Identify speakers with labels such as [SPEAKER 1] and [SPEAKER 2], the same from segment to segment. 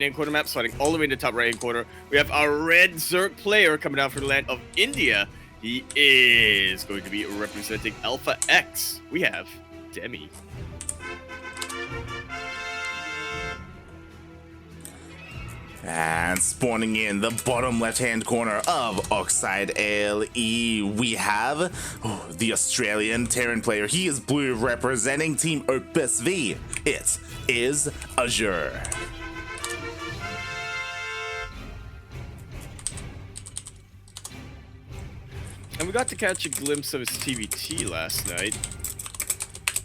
[SPEAKER 1] hand corner map, sliding all the way into the top right-hand corner. We have our red Zerg player coming out from the land of India. He is going to be representing Alpha X. We have Demi.
[SPEAKER 2] And spawning in the bottom left-hand corner of Oxide ALE, we have the Australian Terran player. He is blue, representing Team Opus V. It is Azure.
[SPEAKER 1] And we got to catch a glimpse of his TVT last night.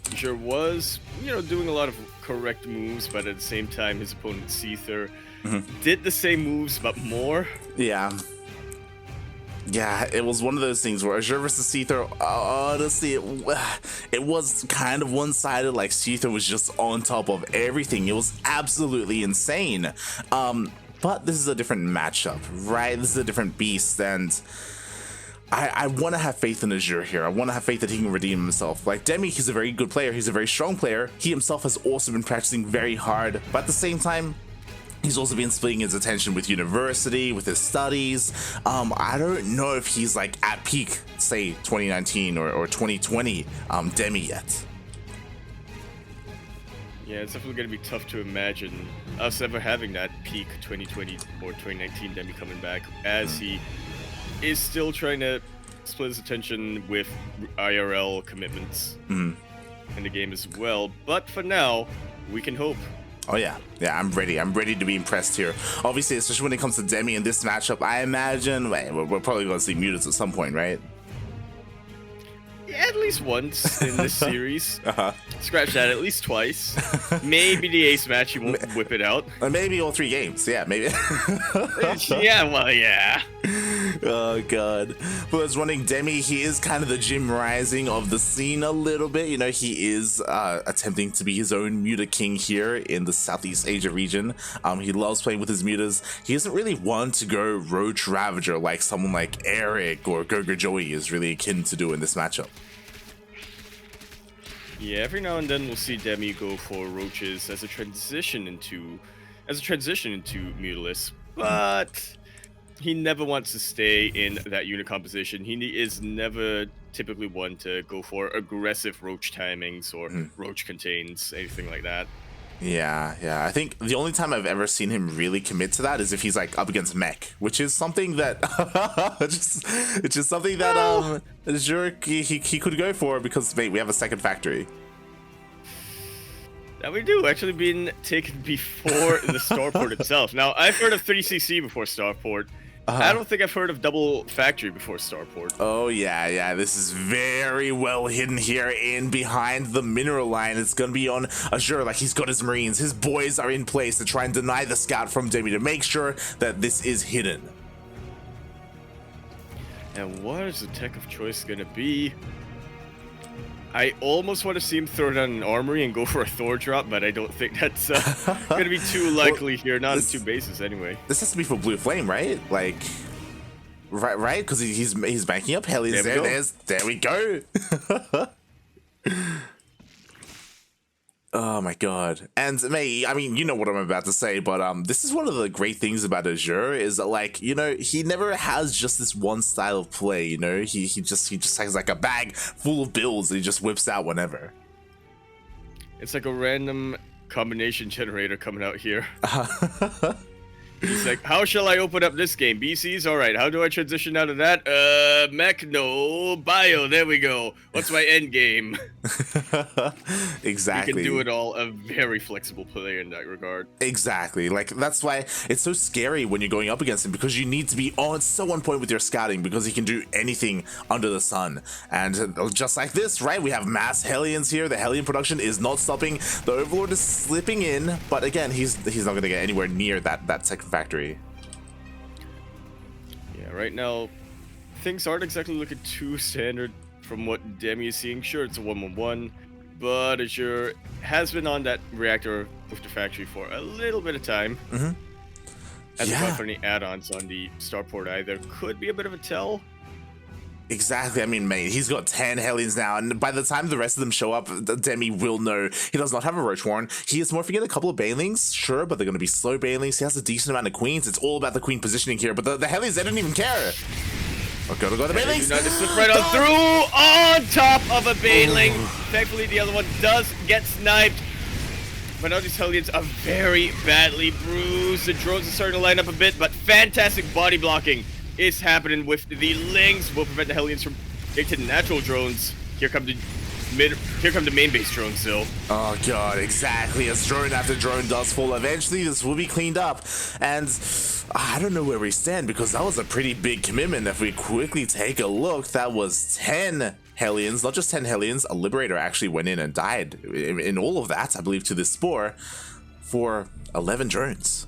[SPEAKER 1] He sure was, doing a lot of correct moves, but at the same time, his opponent, Seether, did the same moves, but more.
[SPEAKER 2] Yeah, it was one of those things where Azure versus Seether, honestly, it was kind of one-sided. Like, Seether was just on top of everything. It was absolutely insane. But this is a different matchup, right? This is a different beast, and I want to have faith in Azure here. I want to have faith that he can redeem himself. Like Demi, he's a very good player. He's a very strong player. He himself has also been practicing very hard, but at the same time, he's also been splitting his attention with university, with his studies. I don't know if he's like at peak, say 2019 or 2020 Demi yet.
[SPEAKER 1] Yeah, it's definitely going to be tough to imagine us ever having that peak 2020 or 2019 Demi coming back, as he is still trying to split his attention with IRL commitments in the game as well. But for now, we can hope.
[SPEAKER 2] Oh yeah, I'm ready. I'm ready to be impressed here. Obviously, especially when it comes to Demi in this matchup, I imagine we're probably going to see mutants at some point, right?
[SPEAKER 1] Yeah, at least once in this series. Scratch that, at least twice. Maybe the ace match, he won't whip it out.
[SPEAKER 2] Maybe all 3 games. Yeah, maybe.
[SPEAKER 1] Yeah, well, yeah.
[SPEAKER 2] Oh god. But as running Demi, he is kind of the Jim Rising of the scene a little bit. He is attempting to be his own Muta king here in the Southeast Asia region. He loves playing with his mutas. He doesn't really want to go Roach Ravager like someone like Eric or Gogo Joey is really akin to do in this matchup.
[SPEAKER 1] Yeah, every now and then we'll see Demi go for roaches as a transition into Mutalisk, but he never wants to stay in that unit composition. He is never typically one to go for aggressive roach timings or roach contains, anything like that.
[SPEAKER 2] Yeah. I think the only time I've ever seen him really commit to that is if he's like up against mech, which is something that it's just something that Azure he could go for because mate, we have a second factory.
[SPEAKER 1] That we do, actually being taken before the starport itself. Now, I've heard of 3CC before starport. I don't think I've heard of double factory before starport.
[SPEAKER 2] Oh yeah, this is very well hidden here in behind the mineral line. It's gonna be on Azure, like he's got his marines. His boys are in place to try and deny the scout from Demi to make sure that this is hidden.
[SPEAKER 1] And what is the tech of choice gonna be? I almost want to see him throw down an armory and go for a Thor drop, but I don't think that's going to be too likely here. Not in 2 bases, anyway.
[SPEAKER 2] This has to be for Blue Flame, right? Like, right? Because he's banking up Hellions there. There we go. Oh my god. And I mean, you know what I'm about to say, but this is one of the great things about Azure is that, like, he never has just this one style of play, he just has like a bag full of builds that he just whips out whenever.
[SPEAKER 1] It's like a random combination generator coming out here. He's like, how shall I open up this game? BCs? Alright, how do I transition out of that? Mech? No. Bio, there we go. What's my end game?
[SPEAKER 2] Exactly.
[SPEAKER 1] You can do it all. A very flexible player in that regard.
[SPEAKER 2] Exactly. Like, that's why it's so scary when you're going up against him, because you need to be so on point with your scouting, because he can do anything under the sun. And just like this, right? We have mass Hellions here. The Hellion production is not stopping. The Overlord is slipping in, but again, he's not going to get anywhere near that second factory.
[SPEAKER 1] Yeah, right now things aren't exactly looking too standard from what Demi is seeing. Sure, it's a 1-1-1, but Azure has been on that reactor with the factory for a little bit of time. Hasn't gone for any add-ons on the starport either. Could be a bit of a tell.
[SPEAKER 2] Exactly. I mean, mate, he's got 10 Hellions now, and by the time the rest of them show up, Demi will know he does not have a Roach Warren. He is morphing in a couple of Banelings, sure, but they're going to be slow Banelings. He has a decent amount of Queens. It's all about the Queen positioning here, but the Hellions, they don't even care. Oh, go, the Banelings!
[SPEAKER 1] They slip right on through, on top of a Baneling. Thankfully, the other one does get sniped. But now these Hellions are very badly bruised. The drones are starting to line up a bit, but fantastic body blocking is happening with the Lings. Will prevent the Hellions from getting to the natural drones. Here come the main base drones though.
[SPEAKER 2] Oh god, exactly. As drone after drone does fall, eventually this will be cleaned up. And I don't know where we stand because that was a pretty big commitment. If we quickly take a look, that was 10 Hellions, not just 10 Hellions. A Liberator actually went in and died in all of that, I believe, to this spore for 11 drones.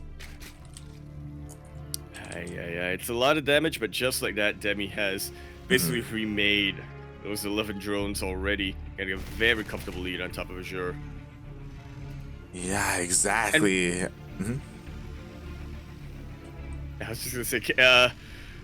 [SPEAKER 1] Yeah, it's a lot of damage, but just like that, Demi has basically remade those 11 drones already, getting a very comfortable lead on top of Azure.
[SPEAKER 2] Yeah, exactly.
[SPEAKER 1] I was just gonna say,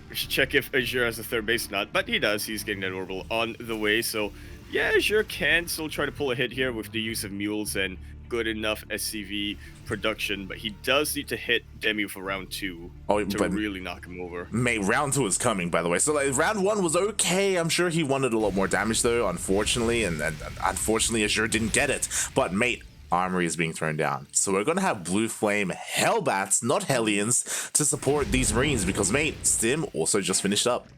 [SPEAKER 1] we should check if Azure has a third base or not, but he does. He's getting that orbital on the way, so yeah, Azure can still try to pull a hit here with the use of mules and good enough SCV production, but he does need to hit Demi for round 2 to really knock him over.
[SPEAKER 2] Mate, round 2 is coming, by the way. So like, round 1 was okay. I'm sure he wanted a lot more damage though, unfortunately, and unfortunately Azure didn't get it. But mate, armory is being thrown down, so we're gonna have blue flame Hellbats, not Hellions, to support these Marines because mate, Stim also just finished up.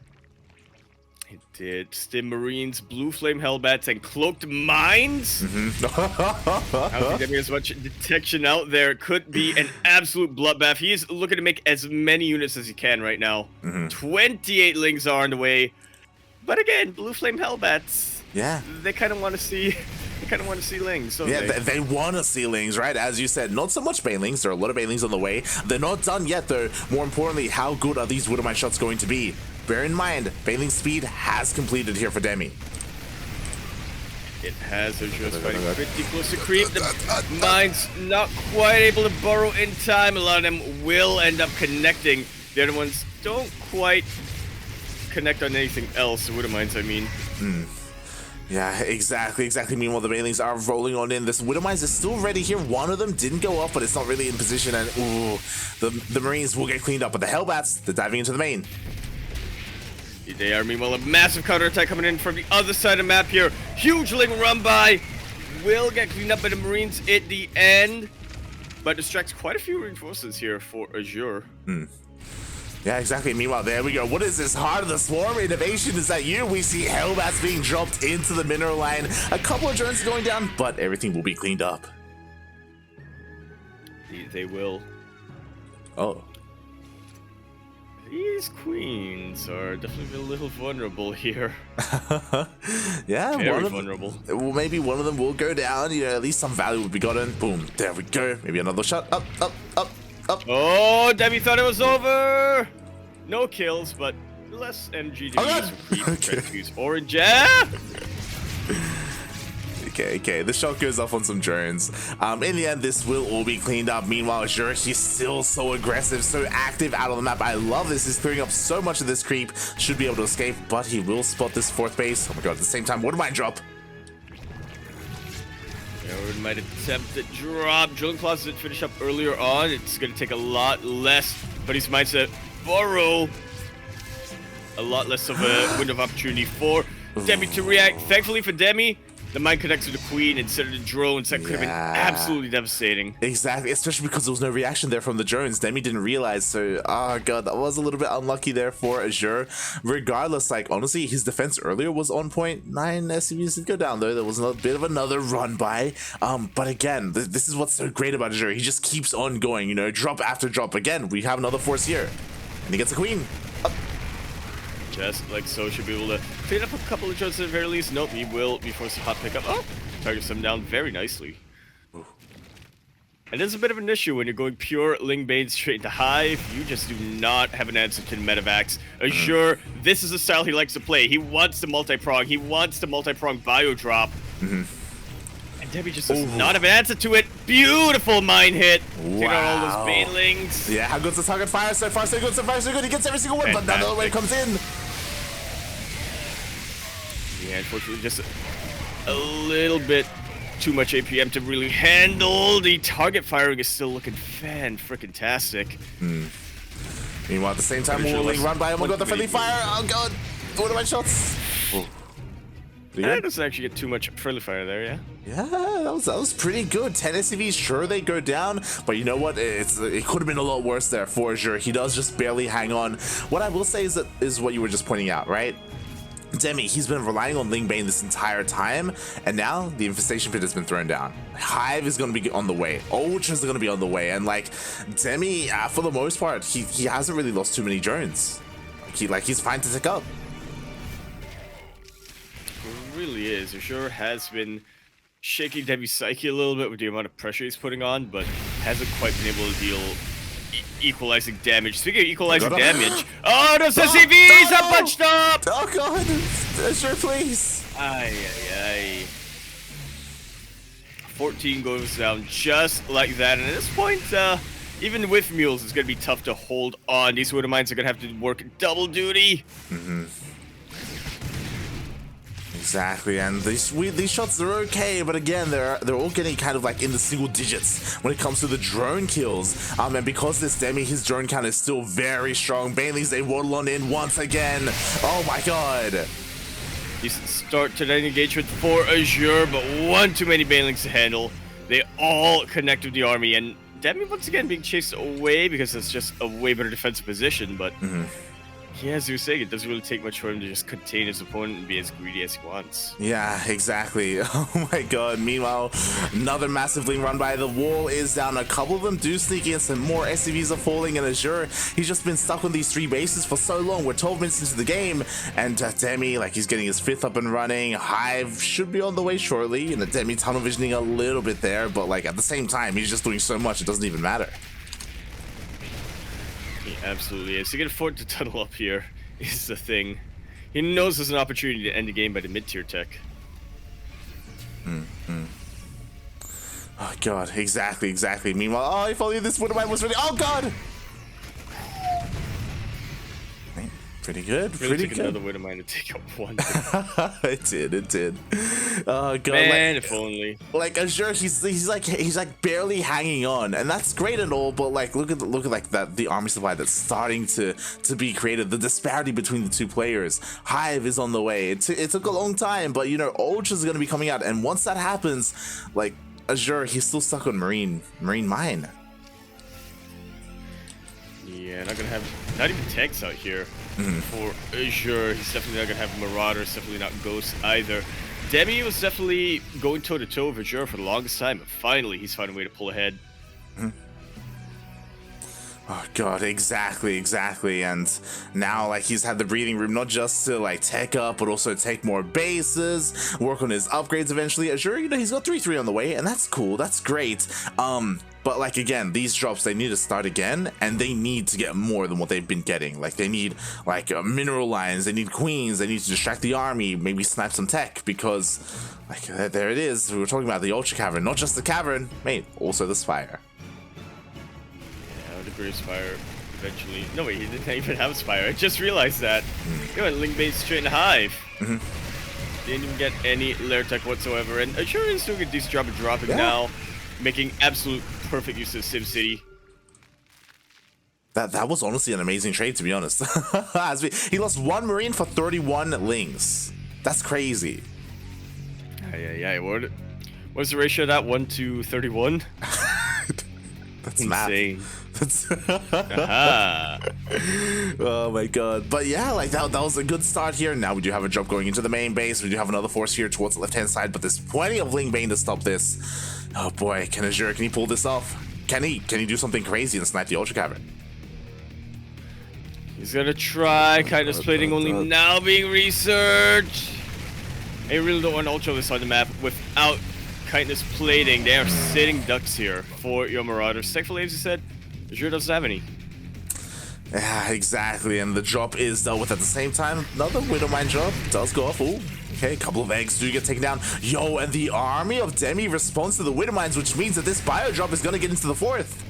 [SPEAKER 1] It did. Stim Marines, Blue Flame Hellbats, and Cloaked Mines? I don't think there's much detection out there. It could be an absolute bloodbath. He is looking to make as many units as he can right now. 28 Lings are on the way. But again, Blue Flame Hellbats.
[SPEAKER 2] Yeah.
[SPEAKER 1] They kind of want to see... They kind of want to see Lings, don't they?
[SPEAKER 2] They want to see Lings, right? As you said, not so much Banelings. There are a lot of Banelings on the way. They're not done yet, though. More importantly, how good are these Widowmine shots going to be? Bear in mind, Baneling speed has completed here for Demi.
[SPEAKER 1] It has. They're just fighting pretty close to creep. The mines not quite able to burrow in time. A lot of them will end up connecting. The other ones don't quite connect on anything else. The Widowmines, I mean.
[SPEAKER 2] Yeah, exactly. Meanwhile, the Banelings are rolling on in. This Widowmines is still ready here. One of them didn't go off, but it's not really in position. And ooh, the Marines will get cleaned up. But the Hellbats, they're diving into the main.
[SPEAKER 1] They are, meanwhile, a massive counterattack coming in from the other side of the map here. Huge Ling run by. Will get cleaned up by the Marines at the end. But distracts quite a few reinforcements here for Azure.
[SPEAKER 2] Yeah, exactly. Meanwhile, there we go. What is this? Heart of the Swarm innovation? Is that you? We see Hellbats being dropped into the mineral line. A couple of drones going down, but everything will be cleaned up.
[SPEAKER 1] They will.
[SPEAKER 2] Oh.
[SPEAKER 1] These queens are definitely a little vulnerable here.
[SPEAKER 2] Yeah,
[SPEAKER 1] very vulnerable.
[SPEAKER 2] Well, maybe one of them will go down. You know, at least some value will be gotten. Boom. There we go. Maybe another shot. Up.
[SPEAKER 1] Oh, Demi thought it was over. No kills, but less MG to use for creep. Try to use orange. Yeah.
[SPEAKER 2] Okay, the shot goes off on some drones. In the end, this will all be cleaned up. Meanwhile, Azure, he's still so aggressive, so active out on the map. I love this. He's clearing up so much of this creep. Should be able to escape, but he will spot this 4th base. Oh my god, at the same time, Widowmine drop.
[SPEAKER 1] It might attempt the drop. Drilling Claws did finish up earlier on. It's going to take a lot less, but his mindset burrow. A lot less of a window of opportunity for Demi to react. Thankfully for Demi, the mine connects to the queen instead of the drones. That could have been absolutely devastating.
[SPEAKER 2] Exactly, especially because there was no reaction there from the drones. Demi didn't realize, so oh god, that was a little bit unlucky there for Azure. Regardless, like honestly, his defense earlier was on point. 9 SCVs did go down though. There was a bit of another run by. But again, this is what's so great about Azure. He just keeps on going, you know, drop after drop. Again, we have another force here. And he gets a queen.
[SPEAKER 1] Just like so, should be able to clean up a couple of drones at the very least. Nope, he will be forced to hot pick up. Oh, targets them down very nicely.
[SPEAKER 2] Ooh.
[SPEAKER 1] And there's a bit of an issue when you're going pure Ling Bane straight into Hive. You just do not have an answer to the Medivacs. Azure, this is the style he likes to play. He wants the multi-prong. He wants the multi-prong bio drop. And Demi just does not have an answer to it. Beautiful mine hit.
[SPEAKER 2] Wow.
[SPEAKER 1] Take out all those Banelings.
[SPEAKER 2] Yeah, how good's the target fire? So far, so good. So far, so good. He gets every single one, but another way comes in.
[SPEAKER 1] Yeah, unfortunately, just a little bit too much APM to really handle. The target firing is still looking fan-frickin-tastic.
[SPEAKER 2] Meanwhile, at the same time,
[SPEAKER 1] Sure
[SPEAKER 2] Warling run by. Oh my god, the friendly
[SPEAKER 1] move.
[SPEAKER 2] fire! Oh god! What are my shots? Oh.
[SPEAKER 1] That doesn't actually get too much friendly fire there, yeah?
[SPEAKER 2] Yeah, that was pretty good. 10 SCVs, sure they go down, but you know what? It could have been a lot worse there for Azure. He does just barely hang on. What I will say is what you were just pointing out, right? Demi, he's been relying on Lingbane this entire time, and now the Infestation Pit has been thrown down. Hive is going to be on the way. Ultras are going to be on the way, and like Demi, for the most part, he hasn't really lost too many drones. He's fine to tick up.
[SPEAKER 1] It really is. Azure has been shaking Demi's psyche a little bit with the amount of pressure he's putting on, but hasn't quite been able to deal equalizing damage. Speaking of equalizing damage, oh, those SCVs are bunched up!
[SPEAKER 2] Oh god, Azure, please.
[SPEAKER 1] Ay, ay, ay. 14 goes down just like that, and at this point, even with mules, it's gonna be tough to hold on. These Widow Mines are gonna have to work double duty.
[SPEAKER 2] Exactly, and these shots are okay, but again, they're all getting kind of like in the single digits when it comes to the drone kills. And because this Demi, his drone count is still very strong. Bailey's a waddle on in once again. Oh my god.
[SPEAKER 1] Decent start to that engagement for Azure, but one too many Banelings to handle. They all connect with the army, and Demi once again being chased away because it's just a way better defensive position, but yeah, as you were saying, it doesn't really take much for him to just contain his opponent and be as greedy as he wants.
[SPEAKER 2] Yeah, exactly. Oh my god. Meanwhile, another massive link run by. The wall is down. A couple of them do sneak in. Some more SCVs are falling, and Azure, he's just been stuck on these 3 bases for so long. We're 12 minutes into the game, and Demi, like, he's getting his 5th up and running. Hive should be on the way shortly, and the Demi tunnel visioning a little bit there, but like at the same time, he's just doing so much, it doesn't even matter.
[SPEAKER 1] He absolutely is. To get afford to tunnel up here is the thing. He knows there's an opportunity to end the game by the mid-tier tech.
[SPEAKER 2] Oh god, exactly. Meanwhile, oh, if only this Widowmine was ready. Oh god! Pretty good,
[SPEAKER 1] Really
[SPEAKER 2] pretty
[SPEAKER 1] took
[SPEAKER 2] good.
[SPEAKER 1] another Widowmine to take out one.
[SPEAKER 2] It did. Oh god,
[SPEAKER 1] Man,
[SPEAKER 2] like,
[SPEAKER 1] if only.
[SPEAKER 2] like Azure, he's like barely hanging on, and that's great and all, but like look at like the army supply that's starting to be created. The disparity between the 2 players. Hive is on the way. It took a long time, but you know, Ultras are gonna be coming out, and once that happens, like Azure, he's still stuck on Marine Mine.
[SPEAKER 1] Yeah, not even tanks out here for Azure. He's definitely not gonna have Marauders, definitely not Ghosts either. Demi was definitely going toe-to-toe with Azure for the longest time, but finally he's found a way to pull ahead.
[SPEAKER 2] Oh god, exactly, and now like he's had the breathing room not just to like tech up, but also take more bases, work on his upgrades eventually. Azure, you know, he's got 3-3 on the way, and that's cool, that's great. But like again, these drops, they need to start again, and they need to get more than what they've been getting. Like they need like mineral lines, they need queens, they need to distract the army, maybe snipe some tech, because like there it is. We were talking about the Ultra Cavern, not just the cavern, mate, also the Spire.
[SPEAKER 1] Yeah, the Great Spire eventually. No wait, he didn't even have a Spire. I just realized that. You know, Link base straight in Hive. Didn't even get any lair tech whatsoever, and Azure is doing a decent job of dropping now, making absolute perfect use of SimCity.
[SPEAKER 2] That was honestly an amazing trade, to be honest. He lost 1 Marine for 31 Lings. That's crazy.
[SPEAKER 1] Yeah. What's the ratio of that? 1 to 31?
[SPEAKER 2] That's
[SPEAKER 1] insane.
[SPEAKER 2] That's oh my god. But yeah, like that was a good start here. Now we do have a drop going into the main base. We do have another force here towards the left-hand side, but there's plenty of Lingbane to stop this. Oh boy, can he pull this off? Can he do something crazy and snipe the Ultra Cavern?
[SPEAKER 1] He's gonna try kind of splitting, only now being researched. I really don't want Ultra this on the map without kindness plating. They are sitting ducks here for your Marauders. Thankfully, as you said, Azure doesn't have any.
[SPEAKER 2] Yeah, exactly, and the drop is dealt with at the same time. Another Widowmine drop does go off. Ooh. Okay, a couple of eggs do get taken down. Yo, and the army of Demi responds to the Widowmines, which means that this bio drop is gonna get into the 4th.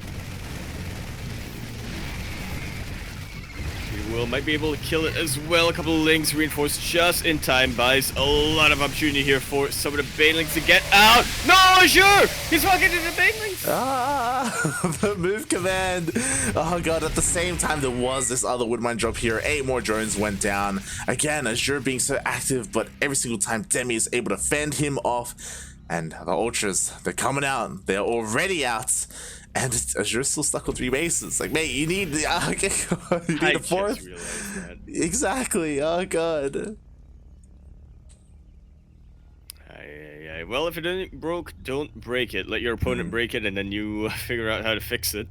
[SPEAKER 1] He well. Might be able to kill it as well. A couple of links reinforced just in time. Buys a lot of opportunity here for some of the banelings to get out. No, Azure! He's walking into the banelings!
[SPEAKER 2] The move command. Oh god, at the same time there was this other woodmine drop here. 8 more drones went down. Again, Azure being so active, but every single time Demi is able to fend him off. And the ultras, they're coming out. They're already out. And Azure's still stuck with 3 bases. Like, mate, you need the you need a 4th. Exactly. Oh god.
[SPEAKER 1] Well, if it isn't broke, don't break it. Let your opponent break it, and then you figure out how to fix it.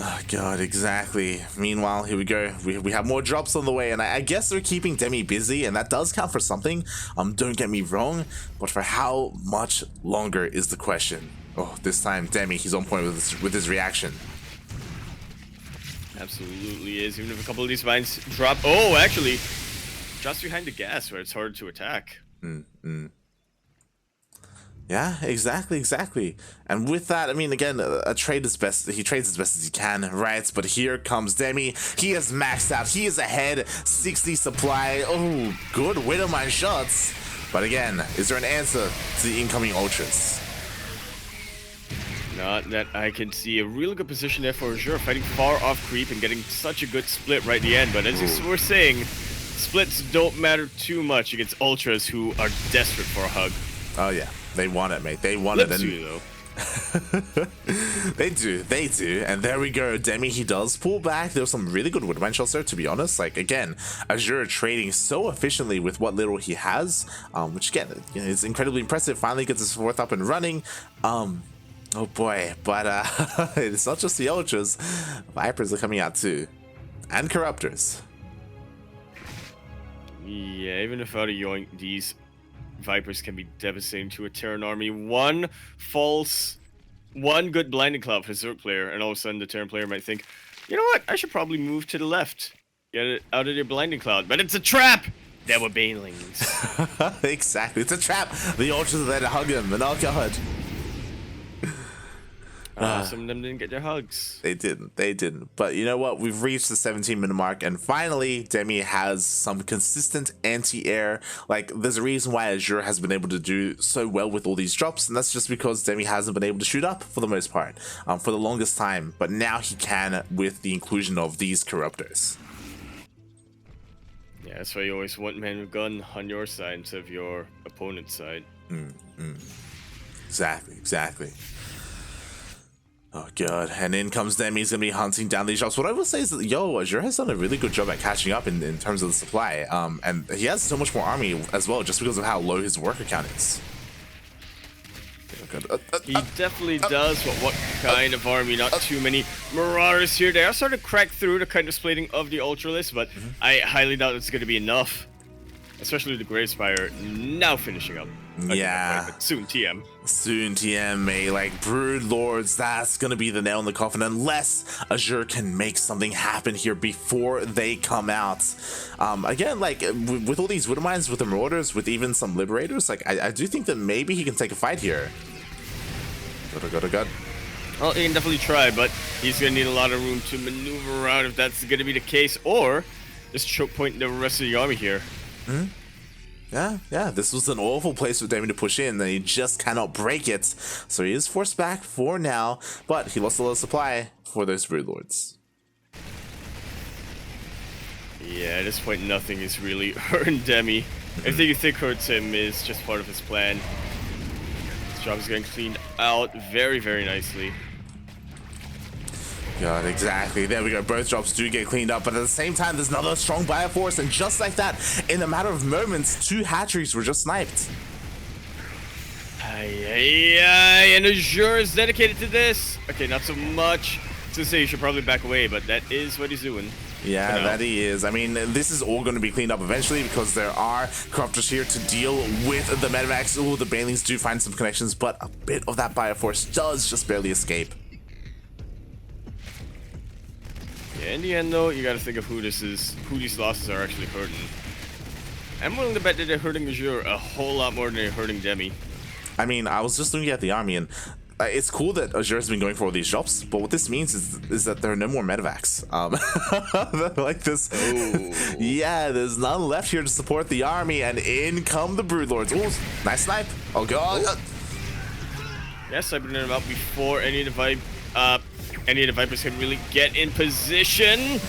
[SPEAKER 2] Oh god, exactly. Meanwhile, here we go. We have more drops on the way, and I guess they're keeping Demi busy, and that does count for something. Don't get me wrong, but for how much longer is the question. Oh, this time Demi, he's on point with his reaction.
[SPEAKER 1] Absolutely is. Even if a couple of these mines drop. Oh, actually, just behind the gas where it's hard to attack.
[SPEAKER 2] Yeah, exactly. And with that, I mean, again, a trade is best. He trades as best as he can, right? But here comes Demi. He is maxed out. He is ahead. 60 supply. Oh, good Widowmine shots. But again, is there an answer to the incoming ultras?
[SPEAKER 1] Not that I can see. A really good position there for Azure, fighting far off creep and getting such a good split right at the end. But as you were saying, splits don't matter too much against ultras who are desperate for a hug.
[SPEAKER 2] Oh yeah, they want it, mate. They want it.
[SPEAKER 1] You, though.
[SPEAKER 2] They do. And there we go. Demi, he does pull back. There was some really good woodmine shots there, to be honest. Like, again, Azure trading so efficiently with what little he has, which again, you know, is incredibly impressive. Finally gets his 4th up and running. Oh boy, but it's not just the ultras. Vipers are coming out too, and corruptors.
[SPEAKER 1] Yeah, even without a yoink, these Vipers can be devastating to a Terran army. One good blinding cloud for the Zerg player, and all of a sudden the Terran player might think, you know what, I should probably move to the left. Get it out of your blinding cloud. But it's a trap! There were banelings.
[SPEAKER 2] Exactly, it's a trap! The ultras are there to hug him, and oh god.
[SPEAKER 1] Some of them didn't get their hugs.
[SPEAKER 2] They didn't. But you know what? We've reached the 17-minute mark, and finally, Demi has some consistent anti-air. Like, there's a reason why Azure has been able to do so well with all these drops, and that's just because Demi hasn't been able to shoot up for the most part, for the longest time. But now he can with the inclusion of these corruptors.
[SPEAKER 1] Yeah, that's why you always want man with gun on your side instead of your opponent's side.
[SPEAKER 2] Exactly. Oh god, and in comes Demi. He's gonna be hunting down these drops. What I will say is that Azure has done a really good job at catching up in terms of the supply. And he has so much more army as well, just because of how low his worker count is.
[SPEAKER 1] He definitely does, but what kind of army? Not too many Marauders here. They are starting to crack through the kind of splitting of the Ultralisk, but I highly doubt it's going to be enough. Especially the Great Spire now finishing up.
[SPEAKER 2] Yeah.
[SPEAKER 1] But soon TM.
[SPEAKER 2] Soon TM, mate. Like, Brood Lords, that's going to be the nail in the coffin unless Azure can make something happen here before they come out. Again, like, with all these Widowmines, with the Marauders, with even some Liberators, like, I do think that maybe he can take a fight here. Good.
[SPEAKER 1] Well, he can definitely try, but he's going to need a lot of room to maneuver around if that's going to be the case, or just choke point the rest of the army here.
[SPEAKER 2] Yeah, this was an awful place for Demi to push in, and he just cannot break it. So he is forced back for now, but he lost a lot of supply for those Brood Lords.
[SPEAKER 1] Yeah, at this point, nothing is really hurting Demi. Everything you think hurts him is just part of his plan. His job is getting cleaned out very, very nicely.
[SPEAKER 2] God, exactly. There we go. Both jobs do get cleaned up, but at the same time, there's another strong bioforce, and just like that, in a matter of moments, 2 hatcheries were just sniped.
[SPEAKER 1] And Azure is dedicated to this. Okay, not so much. To say you should probably back away, but that is what he's doing.
[SPEAKER 2] Yeah, that he is. I mean, this is all going to be cleaned up eventually because there are corruptors here to deal with the Medivacs. Oh, the Banelings do find some connections, but a bit of that bioforce does just barely escape.
[SPEAKER 1] Yeah, in the end, though, you gotta think of who these losses are actually hurting. I'm willing to bet that they're hurting Azure a whole lot more than they're hurting Demi.
[SPEAKER 2] I mean, I was just looking at the army, and it's cool that Azure has been going for all these drops, but what this means is that there are no more medevacs. Like this.
[SPEAKER 1] Oh.
[SPEAKER 2] Yeah, there's none left here to support the army, and in come the Broodlords. Ooh, nice snipe. Oh god.
[SPEAKER 1] Yes, I've been them out before any of the Vipers can really get in position.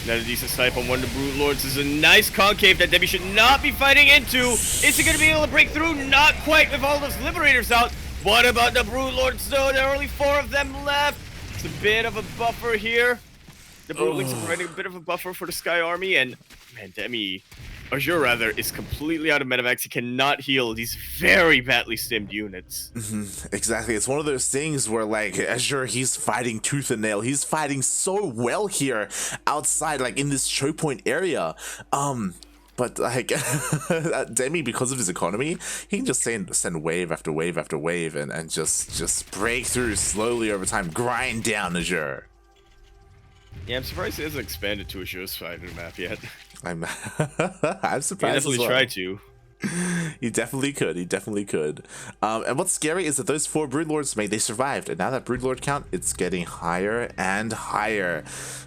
[SPEAKER 1] Another decent snipe on one of the Broodlords. Is a nice concave that Demi should not be fighting into. Is he going to be able to break through? Not quite with all those Liberators out. What about the Broodlords though? There are only 4 of them left. It's a bit of a buffer here. The Broodlings are providing a bit of a buffer for the Sky Army, and man, Azure rather, is completely out of medevacs. He cannot heal these very badly stimmed units.
[SPEAKER 2] Exactly. It's one of those things where, like, Azure, he's fighting tooth and nail. He's fighting so well here outside, like, in this choke point area. But, like, Demi, because of his economy, he can just send wave after wave after wave and just break through slowly over time, grind down Azure.
[SPEAKER 1] Yeah, I'm surprised he hasn't expanded to Azure's side of the map yet.
[SPEAKER 2] I'm surprised.
[SPEAKER 1] He definitely tried to.
[SPEAKER 2] He definitely could. He definitely could. And what's scary is that those 4 Broodlords, mate, they survived. And now that Broodlord count, it's getting higher and higher.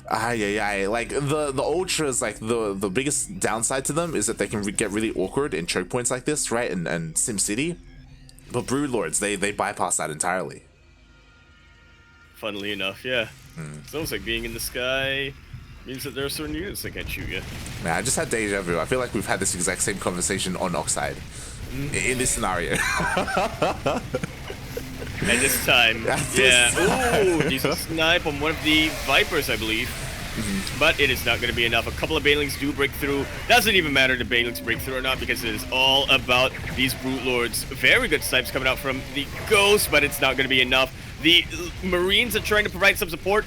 [SPEAKER 2] Like the ultras, like the biggest downside to them is that they can get really awkward in choke points like this, right? And SimCity. But Broodlords, they bypass that entirely.
[SPEAKER 1] Funnily enough, yeah. It's almost like being in the sky means that there are certain units that can't shoot you.
[SPEAKER 2] Man, I just had deja vu. I feel like we've had this exact same conversation on Oxide in this scenario.
[SPEAKER 1] And this time, yeah. Ooh, decent snipe on one of the Vipers, I believe. But it is not going to be enough. A couple of Banelings do break through. Doesn't even matter if the Banelings break through or not, because it is all about these Broodlords. Very good snipes coming out from the Ghost, but it's not going to be enough. The Marines are trying to provide some support,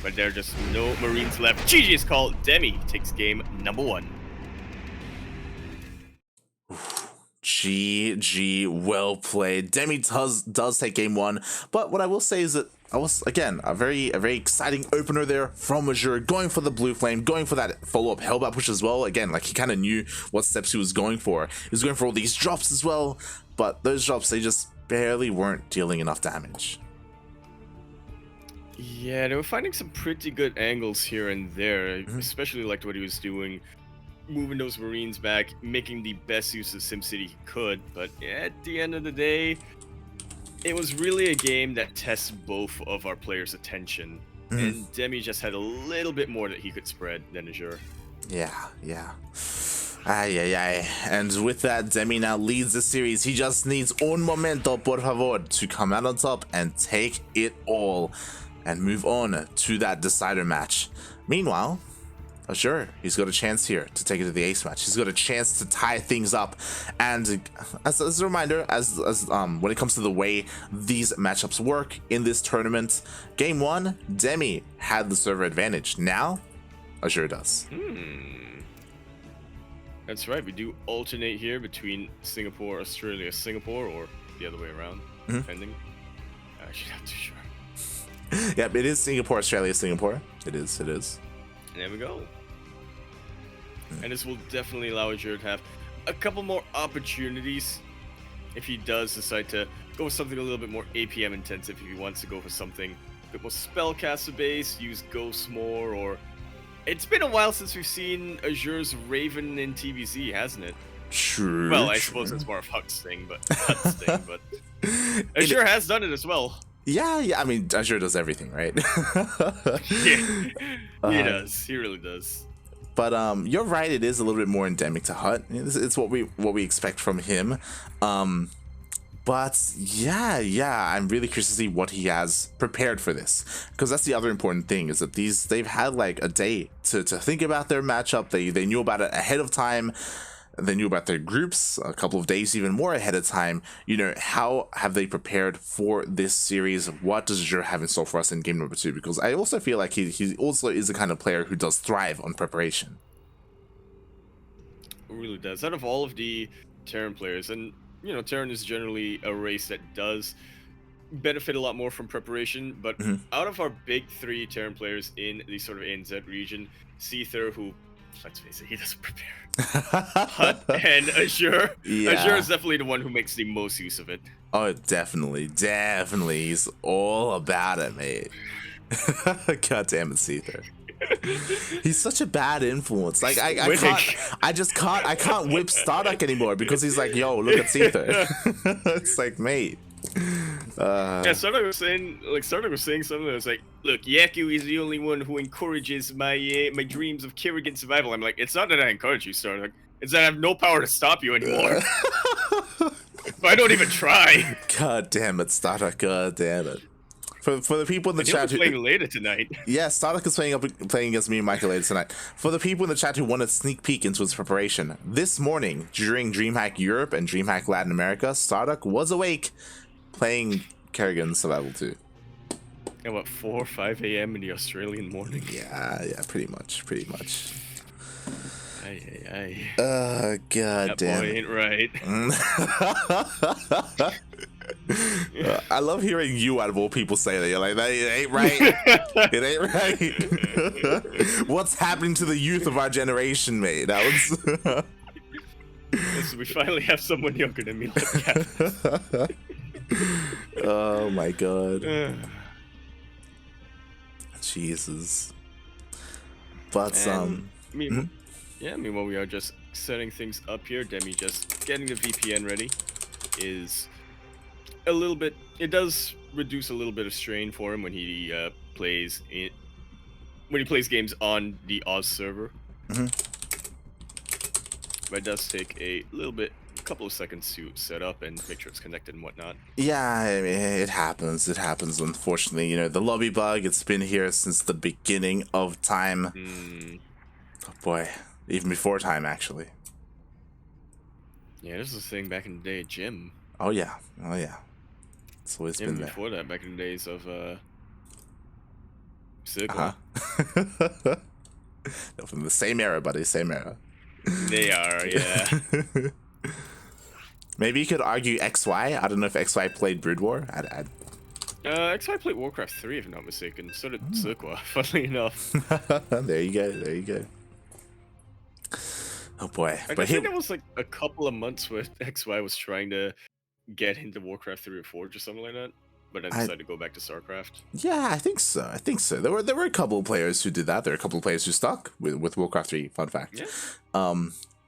[SPEAKER 1] but there are just no Marines left. GG is called. Demi takes game number 1.
[SPEAKER 2] GG, well played. Demi does take game 1, but what I will say is that I was, again, a very exciting opener there from Azure, going for the blue flame, going for that follow-up Hellbat push as well. Again, like, he kind of knew what steps he was going for. He was going for all these drops as well, but those drops, they just barely weren't dealing enough damage.
[SPEAKER 1] Yeah, they were finding some pretty good angles here and there. Especially liked what he was doing, moving those Marines back, making the best use of SimCity he could. But at the end of the day, it was really a game that tests both of our players' attention. And Demi just had a little bit more that he could spread than Azure.
[SPEAKER 2] Yeah. And with that, Demi now leads the series. He just needs un momento, por favor, to come out on top and take it all and move on to that decider match. Meanwhile, Azure, he's got a chance here to take it to the ace match. He's got a chance to tie things up. And as a reminder, as when it comes to the way these matchups work in this tournament, game 1, Demi had the server advantage. Now, Azure does.
[SPEAKER 1] That's right. We do alternate here between Singapore, Australia, Singapore, or the other way around, depending. Actually, not too sure.
[SPEAKER 2] Yep, it is Singapore, Australia, Singapore. It is.
[SPEAKER 1] There we go. And this will definitely allow Azure to have a couple more opportunities if he does decide to go with something a little bit more APM intensive. If he wants to go for something a bit more spellcaster based, use Ghosts more, or it's been a while since we've seen Azure's Raven in TBZ, hasn't it?
[SPEAKER 2] True.
[SPEAKER 1] Well, I suppose it's more of Huck's thing, but Azure has done it as well.
[SPEAKER 2] Yeah. I mean, Azure does everything, right?
[SPEAKER 1] Yeah, he does. He really does.
[SPEAKER 2] But you're right. It is a little bit more endemic to Hut. It's what we expect from him. But yeah, I'm really curious to see what he has prepared for this, because that's the other important thing, is that they've had like a day to think about their matchup. They knew about it ahead of time. They knew about their groups a couple of days even more ahead of time. You know, how have they prepared for this series? What does Azure have in store for us in game number 2? Because I also feel like he also is the kind of player who does thrive on preparation.
[SPEAKER 1] It really does. Out of all of the Terran players, and you know, Terran is generally a race that does benefit a lot more from preparation, but out of our big 3 Terran players in the sort of ANZ region, Seether, who, let's face it, he doesn't prepare. Hut and Azure. Yeah. Azure is definitely the one who makes the most use of it.
[SPEAKER 2] Oh, definitely, definitely. He's all about it, mate. God damn it, Caesar. He's such a bad influence. Like I can't whip Starduck anymore because he's like, yo, look at Caesar. It's like, mate.
[SPEAKER 1] Yeah, Starduck was saying something that was like, look, Yaku is the only one who encourages my my dreams of Kerrigan survival. I'm like, it's not that I encourage you, Starduck. It's that I have no power to stop you anymore. But I don't even try.
[SPEAKER 2] God damn it, Starduck. God damn it. For the people in the chat who
[SPEAKER 1] playing later tonight.
[SPEAKER 2] Yeah, Starduck is playing against me and Michael later tonight. For the people in the chat who want a sneak peek into his preparation, this morning during DreamHack Europe and DreamHack Latin America, Starduck was awake playing Kerrigan Survival 2.
[SPEAKER 1] At what, 4 or 5 a.m. in the Australian morning?
[SPEAKER 2] Yeah, pretty much.
[SPEAKER 1] Aye.
[SPEAKER 2] God
[SPEAKER 1] that
[SPEAKER 2] damn
[SPEAKER 1] boy
[SPEAKER 2] it.
[SPEAKER 1] ain't right.
[SPEAKER 2] I love hearing you out of all people say that. You're like, that it ain't right. It ain't right. What's happening to the youth of our generation, mate? That was.
[SPEAKER 1] Listen, we finally have someone younger than me.
[SPEAKER 2] Oh my god. Jesus. But
[SPEAKER 1] meanwhile we are just setting things up here. Demi just getting the VPN ready is a little bit. It does reduce a little bit of strain for him when he plays games on the Oz server. But it does take a couple of seconds to set up and make sure it's connected and whatnot.
[SPEAKER 2] Yeah, I mean, it happens. It happens, unfortunately. You know, the lobby bug, it's been here since the beginning of time. Oh boy, even before time, actually.
[SPEAKER 1] Yeah, this was a thing back in the day at gym.
[SPEAKER 2] Oh yeah. It's always been there.
[SPEAKER 1] Before that, back in the days of Circle.
[SPEAKER 2] No, from the same era, buddy, same era.
[SPEAKER 1] They are, yeah.
[SPEAKER 2] Maybe you could argue XY. I don't know if XY played Brood War.
[SPEAKER 1] XY played Warcraft 3, if I'm not mistaken. So did Cirqua, funnily enough.
[SPEAKER 2] There you go. Oh boy.
[SPEAKER 1] I think it was like a couple of months where XY was trying to get into Warcraft 3 or 4 or something like that, but then decided to go back to StarCraft.
[SPEAKER 2] Yeah, I think so. There were a couple of players who did that. There were a couple of players who stuck with Warcraft 3, fun fact. Yeah.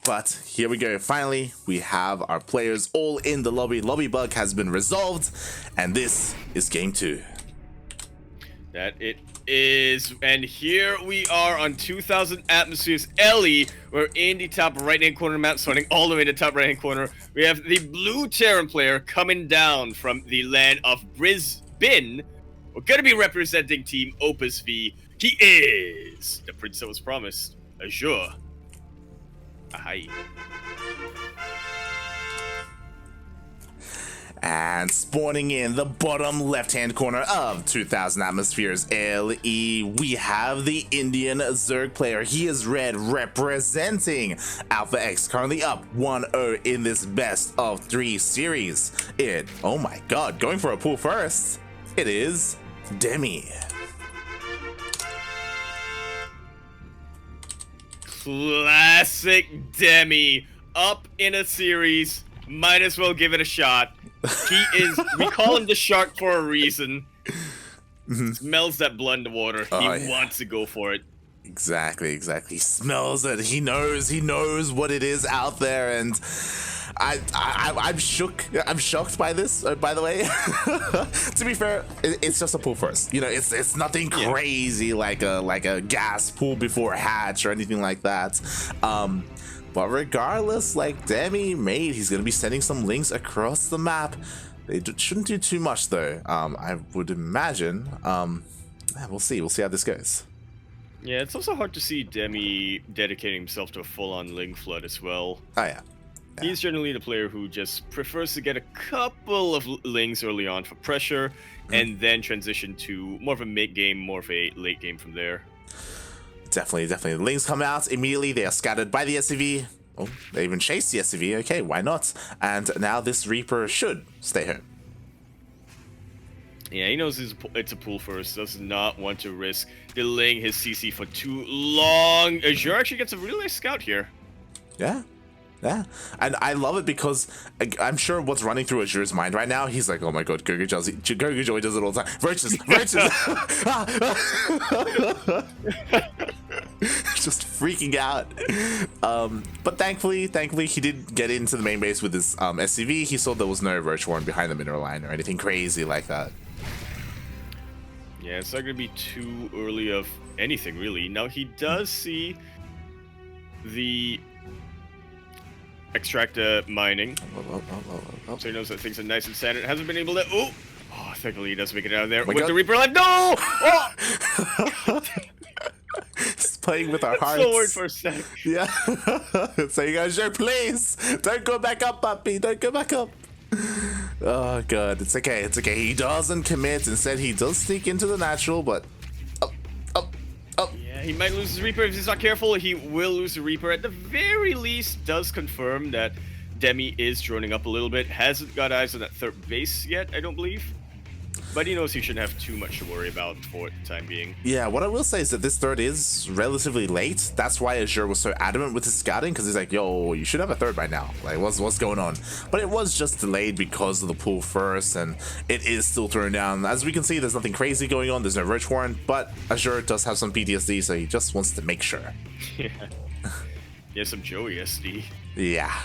[SPEAKER 2] But here we go. Finally, we have our players all in the lobby. Lobby bug has been resolved, and this is game 2.
[SPEAKER 1] That it is, and here we are on 2000 atmospheres. Ellie, we're in the top right-hand corner map, starting all the way in the top right-hand corner. We have the blue Terran player coming down from the land of Brisbane. We're gonna be representing Team Opus V. He is the prince that was promised, Azure. Aye.
[SPEAKER 2] And spawning in the bottom left-hand corner of 2000 atmospheres LE, we have the Indian Zerg player. He is red, representing Alpha X, currently up 1-0 in this best of 3 series. Oh my god, going for a pull first, it is Demi.
[SPEAKER 1] Classic Demi, up in a series, might as well give it a shot. We call him the shark for a reason. Smells that blood in the water. He wants to go for it.
[SPEAKER 2] Exactly. He smells it. He knows what it is out there, and I'm shocked by this, by the way. To be fair, it's just a pull first. You know, it's nothing crazy like a gas pull before hatch or anything like that. But regardless, like Demi made, he's gonna be sending some links across the map. They shouldn't do too much though. I would imagine. We'll see how this goes.
[SPEAKER 1] Yeah, it's also hard to see Demi dedicating himself to a full-on link flood as well.
[SPEAKER 2] Oh yeah.
[SPEAKER 1] He's generally the player who just prefers to get a couple of links early on for pressure, and then transition to more of a mid-game, more of a late game from there.
[SPEAKER 2] Definitely. The links come out immediately. They are scattered by the SCV. Oh, they even chase the SCV. Okay, why not? And now this Reaper should stay home.
[SPEAKER 1] Yeah, he knows it's a pull first. Does not want to risk delaying his CC for too long. Azure actually gets a really nice scout here.
[SPEAKER 2] Yeah. Yeah, and I love it because I'm sure what's running through Azure's mind right now, he's like, oh my god, Gogo Joy does it all the time. Roaches! Just freaking out. But thankfully he did get into the main base with his SCV. He saw there was no Roach Warren behind the mineral line or anything crazy like that.
[SPEAKER 1] Yeah, it's not going to be too early of anything, really. Now, he does see the extractor mining. So he knows that things are nice and standard. Hasn't been able to... Oh, thankfully he does make it out of there with the Reaper alive. No! Oh!
[SPEAKER 2] Just playing with our hearts.
[SPEAKER 1] So worried for a sec.
[SPEAKER 2] Yeah. So you guys, please don't go back up, puppy. Don't go back up. Oh god, it's okay. It's okay. He doesn't commit. Instead, he does sneak into the natural, but up.
[SPEAKER 1] Yeah, he might lose his Reaper if he's not careful. He will lose the Reaper. At the very least, does confirm that Demi is droning up a little bit. Hasn't got eyes on that third base yet, I don't believe. But he knows he shouldn't have too much to worry about for the time being.
[SPEAKER 2] Yeah, what I will say is that this third is relatively late. That's why Azure was so adamant with his scouting, because he's like, yo, you should have a third by now. Like, what's going on? But it was just delayed because of the pull first, and it is still thrown down. As we can see, there's nothing crazy going on. There's no Roach Warren, but Azure does have some PTSD, so he just wants to make sure.
[SPEAKER 1] Yeah. Yeah, some Joey SD.
[SPEAKER 2] Yeah.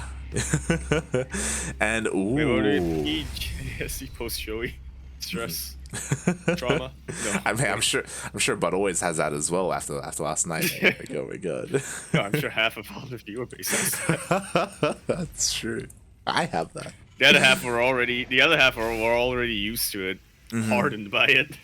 [SPEAKER 2] And, ooh.
[SPEAKER 1] Wait, SD post Joey. Stress, trauma. No,
[SPEAKER 2] I'm sure Bud always has that as well after last night. Oh my god.
[SPEAKER 1] No, I'm sure half of all the viewer base has that.
[SPEAKER 2] That's true. I have that.
[SPEAKER 1] The other half were already used to it, hardened by it.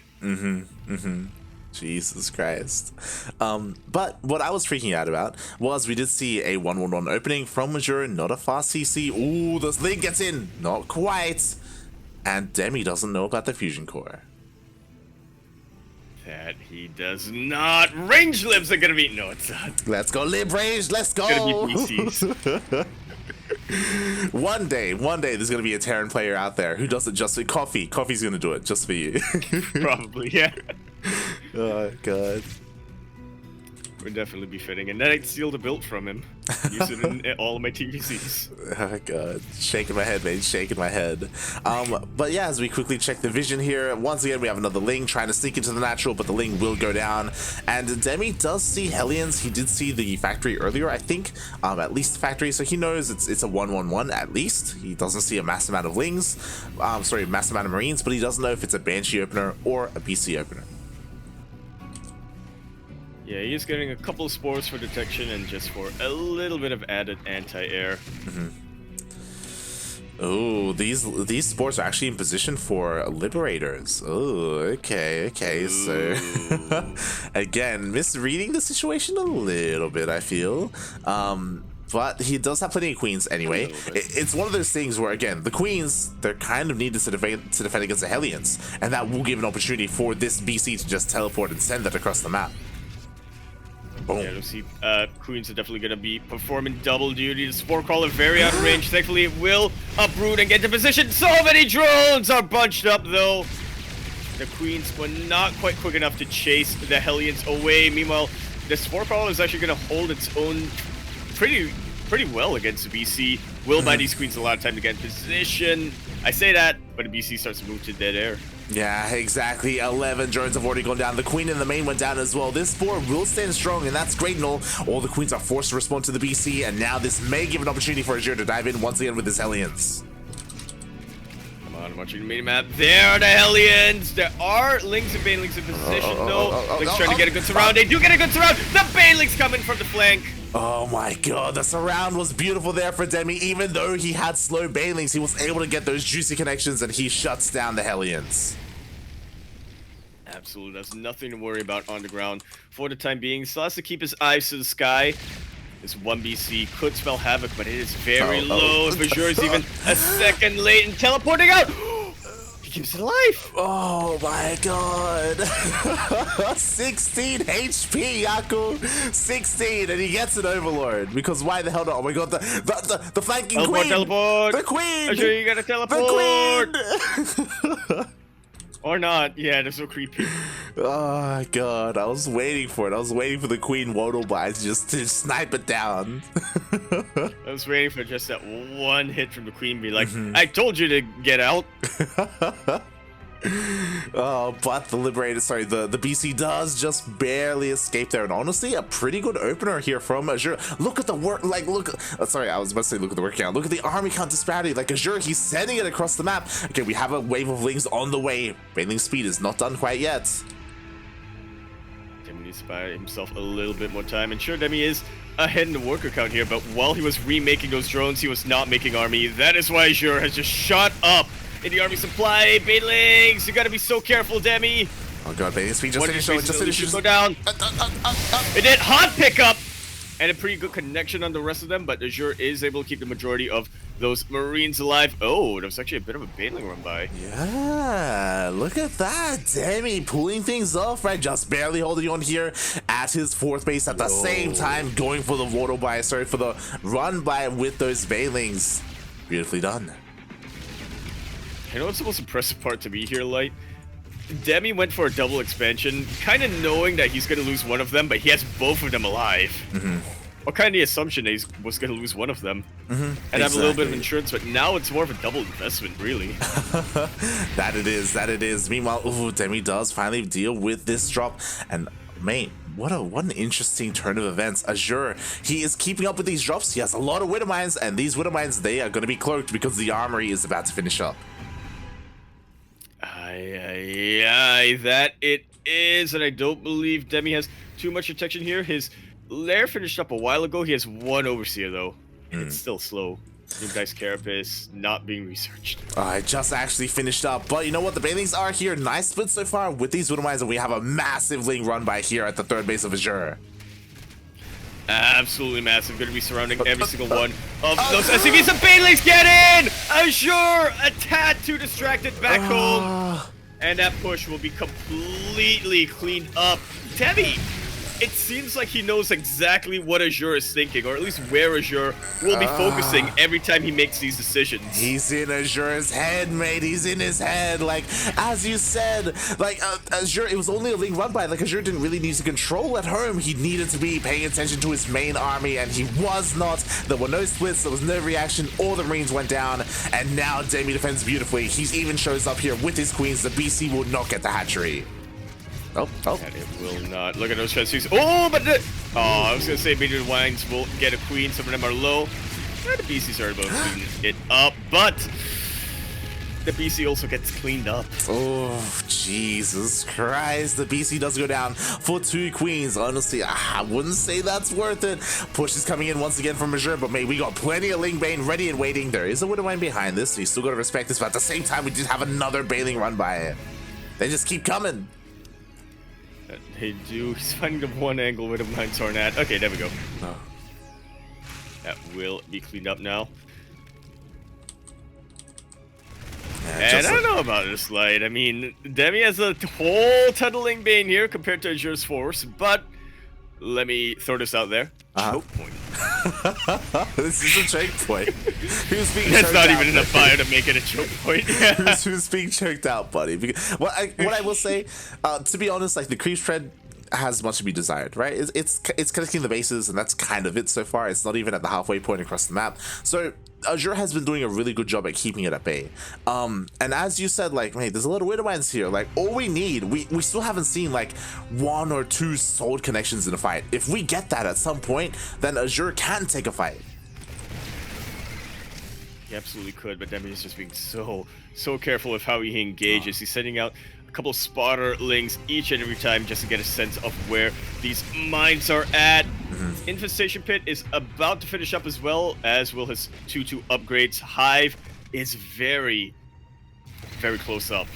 [SPEAKER 2] Jesus Christ. But what I was freaking out about was we did see a 1-1-1 opening from Azure, not a fast CC. Ooh, this link gets in. Not quite. And Demi doesn't know about the fusion core.
[SPEAKER 1] That he does not. Range libs are gonna be. No, it's not.
[SPEAKER 2] Let's go, lib range. Let's go.
[SPEAKER 1] It's gonna be PCs.
[SPEAKER 2] One day, there's gonna be a Terran player out there who does it just for coffee. Coffee's gonna do it just for you.
[SPEAKER 1] Probably, yeah.
[SPEAKER 2] Oh god.
[SPEAKER 1] Would definitely be fitting, and then I'd steal the build from him. Use it in all of my TVCs.
[SPEAKER 2] Oh god, shaking my head, mate, shaking my head. But yeah, as we quickly check the vision here, once again we have another Ling trying to sneak into the natural, but the Ling will go down. And Demi does see Hellions. He did see the factory earlier, I think, at least the factory, so he knows it's a 1-1-1 at least. He doesn't see a mass amount of Lings, mass amount of Marines, but he doesn't know if it's a Banshee opener or a BC opener.
[SPEAKER 1] Yeah, he is getting a couple of spores for detection and just for a little bit of added anti-air.
[SPEAKER 2] Oh, these spores are actually in position for liberators. Oh, okay.
[SPEAKER 1] Ooh.
[SPEAKER 2] So again, misreading the situation a little bit, I feel. But he does have plenty of queens anyway. It's one of those things where, again, the queens, they're kind of needed to defend against the Hellions, and that will give an opportunity for this BC to just teleport and send that across the map. Boom.
[SPEAKER 1] Yeah, you'll see queens are definitely going to be performing double duty. The Spore Crawler very out of range. Thankfully, it will uproot and get to position. So many drones are bunched up, though. The queens were not quite quick enough to chase the Hellions away. Meanwhile, the Spore Crawler is actually going to hold its own pretty well against the BC. Will buy these queens a lot of time to get in position. I say that, but the BC starts to move to dead air.
[SPEAKER 2] Yeah, exactly. 11 drones have already gone down. The queen and the main went down as well. This spore will stand strong, and that's great and all the queens are forced to respond to the BC, and now this may give an opportunity for Azure to dive in once again with his Hellions.
[SPEAKER 1] Come on, I'm watching the mini-map. There are the Hellions! There are Lings and Banelings in position, though. Lings trying to get a good surround. They do get a good surround! The Banelings coming from the flank!
[SPEAKER 2] Oh my god, the surround was beautiful there for Demi. Even though he had slow Banelings, he was able to get those juicy connections, and he shuts down the Hellions.
[SPEAKER 1] Absolutely, there's nothing to worry about on the ground for the time being. Still has to keep his eyes to the sky. This 1BC could spell havoc, but it is very low. If Azure is even a second late in teleporting out, he gives it life.
[SPEAKER 2] Oh my god. 16 HP, Yaku. 16, and he gets an Overlord. Because why the hell not? Oh my god, the flanking
[SPEAKER 1] teleport,
[SPEAKER 2] queen.
[SPEAKER 1] Teleport.
[SPEAKER 2] The queen.
[SPEAKER 1] Azure, you gotta teleport.
[SPEAKER 2] The queen.
[SPEAKER 1] Or not. Yeah, they're so creepy.
[SPEAKER 2] Oh god, I was waiting for it. I was waiting for the Queen Wotobai to snipe it down.
[SPEAKER 1] I was waiting for just that one hit from the Queen, be like, I told you to get out.
[SPEAKER 2] Oh, but the BC does just barely escape there, and honestly, a pretty good opener here from Azure. Look at the work, like, sorry, I was about to say look at the work count. Look at the army count disparity. Like, Azure, he's sending it across the map. Okay, we have a wave of lings on the way. Baneling speed is not done quite yet.
[SPEAKER 1] Demi needs to buy himself a little bit more time, and sure, Demi is ahead in the worker count here, but while he was remaking those drones, he was not making army. That is why Azure has just shot up in the army supply. Banelings, you gotta be so careful, Demi.
[SPEAKER 2] Oh god, Baneling speed just finished.
[SPEAKER 1] Go down. It did hot pickup and a pretty good connection on the rest of them, but Azure is able to keep the majority of those Marines alive. Oh, that was actually a bit of a Baneling run by.
[SPEAKER 2] Yeah, look at that. Demi pulling things off, right? Just barely holding on here at his 4th base at the same time, going for the Wotobai, sorry, for the run by with those Banelings. Beautifully done.
[SPEAKER 1] You know what's the most impressive part to me here, Light? Demi went for a double expansion, kind of knowing that he's going to lose one of them, but he has both of them alive. Or kind of the assumption that he was going to lose one of them. And have a little bit of insurance, but now it's more of a double investment, really.
[SPEAKER 2] That it is. Meanwhile, ooh, Demi does finally deal with this drop, and mate, what an interesting turn of events. Azure, he is keeping up with these drops. He has a lot of Widow Mines, and these Widow Mines, they are going to be cloaked because the armory is about to finish up. That
[SPEAKER 1] it is, and I don't believe Demi has too much protection here. His lair finished up a while ago. He has one Overseer, though, and it's still slow. New Dice Carapace not being researched.
[SPEAKER 2] I just actually finished up, but you know what? The Banelings are here. Nice split so far with these Widow Mines, and we have a massive ling run by here at the 3rd base of Azure.
[SPEAKER 1] Absolutely massive. Going to be surrounding every single one of those SCVs. The Banelings get in! Azure, a tad too distracted back home. And that push will be completely cleaned up. Demi, it seems like he knows exactly what Azure is thinking, or at least where Azure will be focusing every time he makes these decisions.
[SPEAKER 2] He's in Azure's head, mate. He's in his head. Like, as you said, like, Azure, it was only a ling run by. Like, Azure didn't really need to control at home. He needed to be paying attention to his main army, and he was not. There were no splits. There was no reaction. All the Marines went down, and now Demi defends beautifully. He even shows up here with his queens. The BC will not get the hatchery. Oh.
[SPEAKER 1] And it will not. Look at those transfers. Oh, but I was going to say maybe the Wines will get a queen. Some of them are low. The BCs are about to clean it up, but the BC also gets cleaned up.
[SPEAKER 2] Oh, Jesus Christ. The BC does go down for 2 queens. Honestly, I wouldn't say that's worth it. Push is coming in once again from Azure, but mate, we got plenty of Ling Bane ready and waiting. There is a Widow Mine behind this, so you still got to respect this, but at the same time, we did have another Baneling run by it. They just keep coming.
[SPEAKER 1] They do. He's finding the one angle with a mine Tornad. Okay, there we go.
[SPEAKER 2] Oh.
[SPEAKER 1] That will be cleaned up now.
[SPEAKER 2] Yeah,
[SPEAKER 1] and I don't know about this Light. I mean, Demi has a whole ton of Ling Bane here compared to Azure's force, but let me throw this out there. Choke point.
[SPEAKER 2] This is a choke point. Who's being
[SPEAKER 1] That's
[SPEAKER 2] choked
[SPEAKER 1] not
[SPEAKER 2] out,
[SPEAKER 1] even enough fire to make it a choke point.
[SPEAKER 2] who's being choked out, buddy? Because, what I will say, to be honest, like, the creep trend has much to be desired, right? It's connecting the bases, and that's kind of it so far. It's not even at the halfway point across the map. So Azure has been doing a really good job at keeping it at bay. And as you said, like, mate, there's a lot of Widow Mines here. Like, all we need, we still haven't seen like 1 or 2 solid connections in a fight. If we get that at some point, then Azure can take a fight.
[SPEAKER 1] He absolutely could, but Demi is just being so careful with how he engages. He's sending out a couple of spotter lings each and every time just to get a sense of where these mines are at. Infestation Pit is about to finish up as well, as will his 2-2 upgrades. Hive is very close up.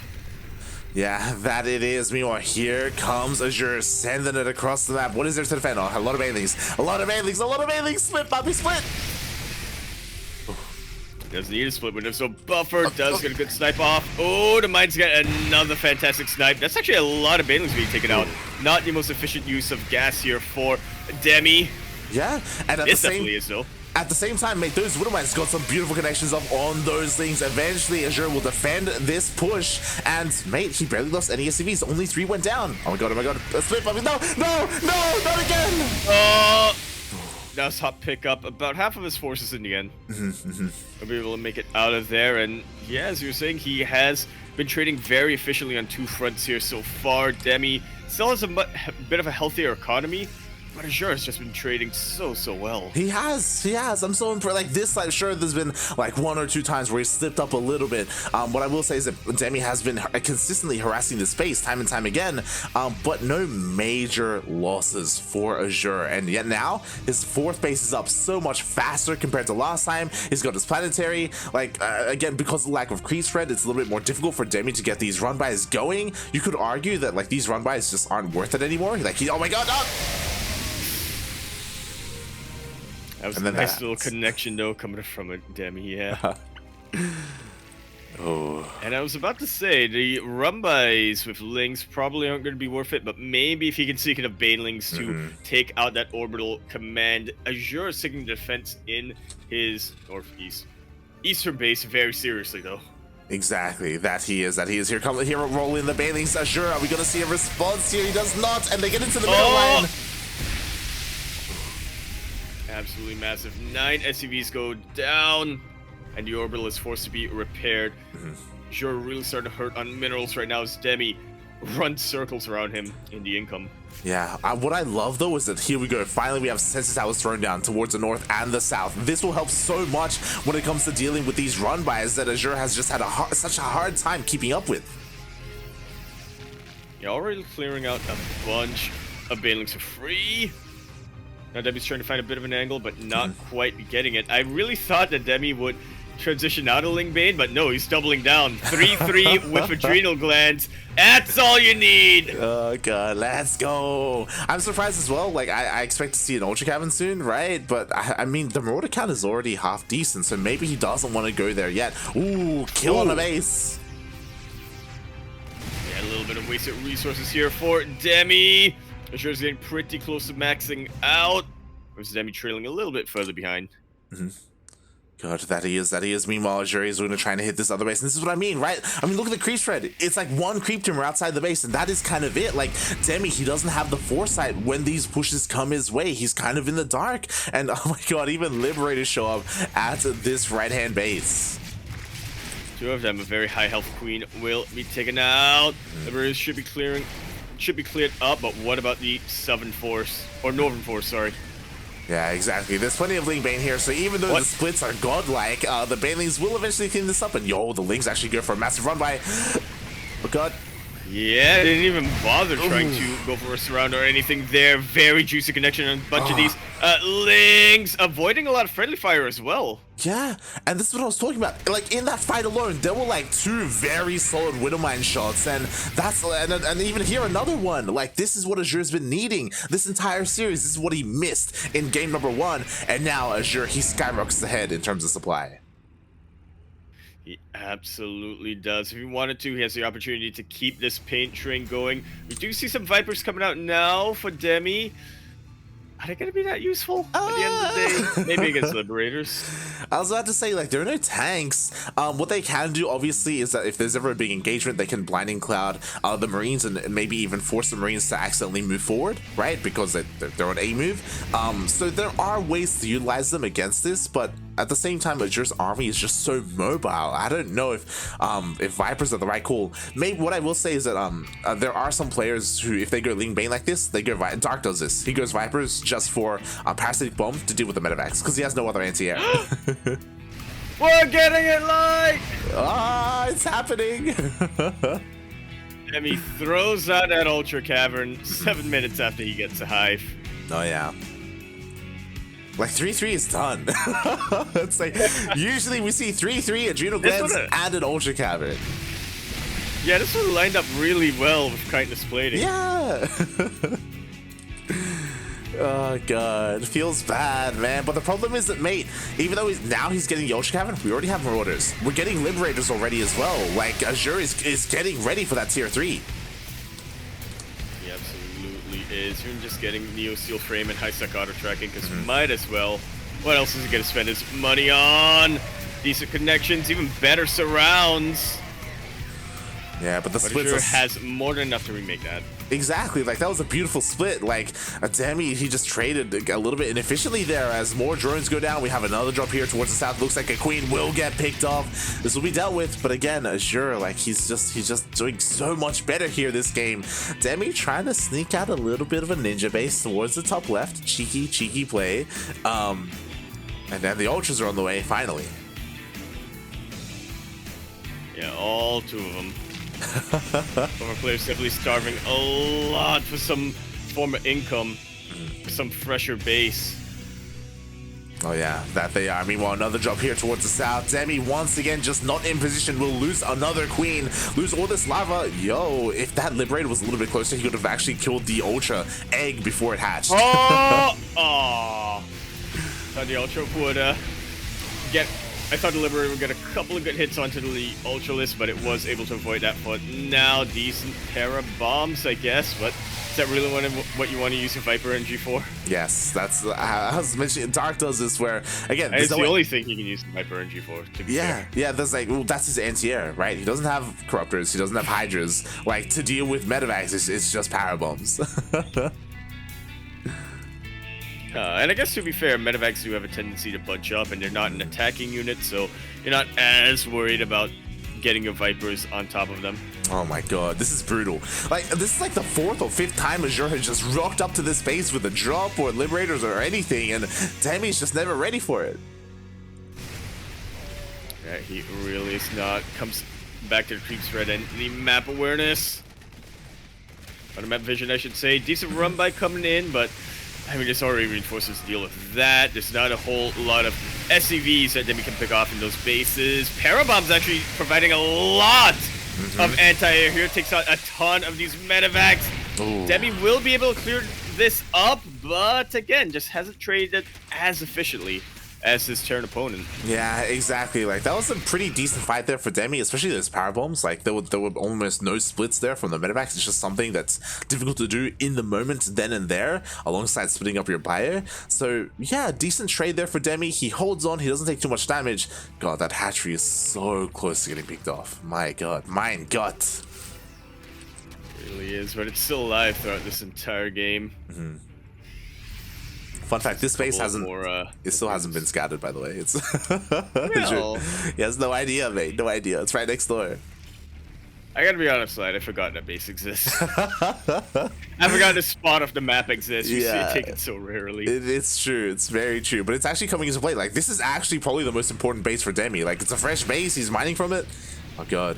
[SPEAKER 2] Yeah, that it is. Meanwhile, here comes Azure, sending it across the map. What is there to defend? Oh, a lot of Banelings. A lot of Banelings. Split, Bobby, split.
[SPEAKER 1] Doesn't need a split window, so Buffer does get a good snipe off. Oh, the Mines get another fantastic snipe. That's actually a lot of Banelings being taken out. Not the most efficient use of gas here for Demi.
[SPEAKER 2] Yeah, and at
[SPEAKER 1] It definitely is, though.
[SPEAKER 2] At the same time, mate, those Widowmines got some beautiful connections up on those things. Eventually, Azure will defend this push, and mate, he barely lost any SCVs. Only 3 went down. Oh my god, a slip up. No, not again.
[SPEAKER 1] That's hot pickup. About half of his forces in the end. He'll be able to make it out of there, and yeah, as you were saying, he has been trading very efficiently on 2 fronts here so far. Demi still has a bit of a healthier economy, but Azure has just been trading so well.
[SPEAKER 2] He has. I'm so impressed. Like this, like sure, there's been like 1 or 2 times where he slipped up a little bit. What I will say is that Demi has been consistently harassing the space time and time again, but no major losses for Azure. And yet now his 4th base is up so much faster compared to last time. He's got his planetary. Like again, because of the lack of creep spread, it's a little bit more difficult for Demi to get these run bys going. You could argue that like these run bys just aren't worth it anymore. Like oh my god,
[SPEAKER 1] That was a nice little connection, though, coming from a Demi, yeah. And I was about to say, the run-bys with Lings probably aren't going to be worth it, but maybe if he can seek enough Banelings to take out that orbital command. Azure is taking defense in his eastern base very seriously, though.
[SPEAKER 2] Exactly, that he is. Here rolling the Banelings. Azure, are we going to see a response here? He does not, and they get into the middle line.
[SPEAKER 1] Absolutely massive. 9 SCVs go down, and the orbital is forced to be repaired. Azure really starting to hurt on minerals right now as Demi runs circles around him in the income.
[SPEAKER 2] Yeah, what I love though is that here we go. Finally, we have sensor towers thrown down towards the north and the south. This will help so much when it comes to dealing with these run-bys that Azure has just had such a hard time keeping up with.
[SPEAKER 1] You're already clearing out a bunch of Banelings for free. Now Demi's trying to find a bit of an angle, but not quite getting it. I really thought that Demi would transition out of Ling Bane, but no, he's doubling down. 3-3 with adrenal glands. That's all you need.
[SPEAKER 2] Oh god, let's go. I'm surprised as well. Like I expect to see an Ultra Cabin soon, right? But I mean, the Marauder count is already half decent, so maybe he doesn't want to go there yet. Ooh, kill on a base.
[SPEAKER 1] Yeah, a little bit of wasted resources here for Demi. Azure's getting pretty close to maxing out. There's Demi trailing a little bit further behind.
[SPEAKER 2] God, that he is. Meanwhile, Azure is going to try to hit this other base. And this is what I mean, right? I mean, look at the creep spread. It's like 1 creep tumor outside the base, and that is kind of it. Like, Demi, he doesn't have the foresight when these pushes come his way. He's kind of in the dark. And, oh my god, even Liberators show up at this right-hand base.
[SPEAKER 1] 2 of them, a very high health queen, will be taken out. Liberators should be cleared up, but what about the Southern Force? Or Northern Force, sorry.
[SPEAKER 2] Yeah, exactly. There's plenty of Ling Bane here, so even though the splits are godlike, the Banelings will eventually clean this up, and yo, the Lings actually go for a massive run by. Oh god.
[SPEAKER 1] Yeah, they didn't even bother trying to go for a surround or anything there. Very juicy connection on a bunch of these Lings, avoiding a lot of friendly fire as well.
[SPEAKER 2] Yeah, and this is what I was talking about. Like, in that fight alone, there were like 2 very solid Widowmine shots, and that's and even here another one. Like, this is what Azure's been needing this entire series. This is what he missed in game number 1, and now Azure, he skyrockets ahead in terms of supply.
[SPEAKER 1] He absolutely does. If he wanted to, he has the opportunity to keep this paint train going. We do see some Vipers coming out now for Demi. Are they going to be that useful at the end of the day? Maybe against Liberators.
[SPEAKER 2] I was about to say, like, there are no tanks. What they can do, obviously, is that if there's ever a big engagement, they can Blinding Cloud the Marines and maybe even force the Marines to accidentally move forward, right? Because they're on A move. So there are ways to utilize them against this, but at the same time, Azure's army is just so mobile. I don't know if Vipers are the right call. Maybe what I will say is that there are some players who, if they go Ling Bane like this, they go Dark does this. He goes Vipers just for Parasitic Bomb to deal with the Medivacs because he has no other anti-air.
[SPEAKER 1] We're getting it light!
[SPEAKER 2] It's happening.
[SPEAKER 1] Demi throws out that Ultra Cavern 7 minutes after he gets a hive.
[SPEAKER 2] Oh yeah. Like 3-3 is done. It's like usually we see 3-3 Adrenal Glands and an Ultra Cavern.
[SPEAKER 1] Yeah, this one lined up really well with Chitinous Plating.
[SPEAKER 2] Yeah. Oh god, feels bad, man. But the problem is that, mate, even though he's getting the Ultra Cavern, we already have Marauders. We're getting Liberators already as well. Like Azure is getting ready for that tier 3.
[SPEAKER 1] He absolutely is. Even just getting Neo Steel Frame and high stack auto tracking, because might as well What else is he gonna spend his money on? Decent connections, even better surrounds.
[SPEAKER 2] Yeah, but the
[SPEAKER 1] But
[SPEAKER 2] splits
[SPEAKER 1] Azure
[SPEAKER 2] are
[SPEAKER 1] has more than enough to remake that.
[SPEAKER 2] exactly, like that was a beautiful split. Like Demi, he just traded a little bit inefficiently there. As more drones go down, we have another drop here towards the south. Looks like a queen will get picked off. This will be dealt with, but again, Azure, like he's just doing so much better here this game. Demi trying to sneak out a little bit of a ninja base towards the top left. Cheeky play. And then the ultras are on the way finally.
[SPEAKER 1] Yeah, all 2 of them. Former players definitely starving a lot for some form of income, for some fresher base.
[SPEAKER 2] Oh yeah, that they are. Meanwhile, another drop here towards the south. Demi once again just not in position. Will lose another queen, lose all this lava. Yo, if that liberator was a little bit closer, he could have actually killed the ultra egg before it hatched.
[SPEAKER 1] Oh! Aw. Thought the ultra would get. I thought the liberator would get a couple of good hits onto the ultra list, but it was able to avoid that for now. Decent pair of bombs, I guess, but is that really what you want to use your Viper energy for?
[SPEAKER 2] Yes, that's I was mentioning. Dark does this where again,
[SPEAKER 1] It's the only thing he can use the Viper energy for. To be fair.
[SPEAKER 2] yeah. That's like, well, that's his anti-air, right? He doesn't have corruptors, he doesn't have hydras. Like to deal with medevacs, it's just power bombs.
[SPEAKER 1] And I guess to be fair, medevacs do have a tendency to bunch up, and they're not an attacking unit, so you're not as worried about getting your Vipers on top of them.
[SPEAKER 2] Oh my god, this is brutal. Like, this is like the 4th or 5th time Azure has just rocked up to this base with a drop or liberators or anything, and Demi's just never ready for it.
[SPEAKER 1] Yeah, he really is not. Comes back to the creep spread and the map awareness. Or the map vision, I should say. Decent run by coming in, but I mean, this already reinforces to deal with that. There's not a whole lot of SCVs that Demi can pick off in those bases. Parabomb's actually providing a lot of anti-air here. Takes out a ton of these medevacs.
[SPEAKER 2] Ooh.
[SPEAKER 1] Demi will be able to clear this up, but again, just hasn't traded as efficiently as his Terran opponent.
[SPEAKER 2] Yeah, exactly. Like that was a pretty decent fight there for Demi, especially those power bombs. Like there were almost no splits there from the medevacs. It's just something that's difficult to do in the moment, then and there, alongside splitting up your bio. So yeah, decent trade there for Demi. He holds on. He doesn't take too much damage. God, that hatchery is so close to getting picked off. My God, mein Gott.
[SPEAKER 1] It really is, but it's still alive throughout this entire game.
[SPEAKER 2] Fun fact: this base hasn't. It still hasn't been scattered, by the way. It's.
[SPEAKER 1] Well,
[SPEAKER 2] he has no idea, mate. No idea. It's right next door.
[SPEAKER 1] I gotta be honest, lad. I forgot that base exists. I forgot this spot of the map exists. You see it taken so rarely.
[SPEAKER 2] It's true. It's very true. But it's actually coming into play. Like this is actually probably the most important base for Demi. Like it's a fresh base. He's mining from it. Oh God.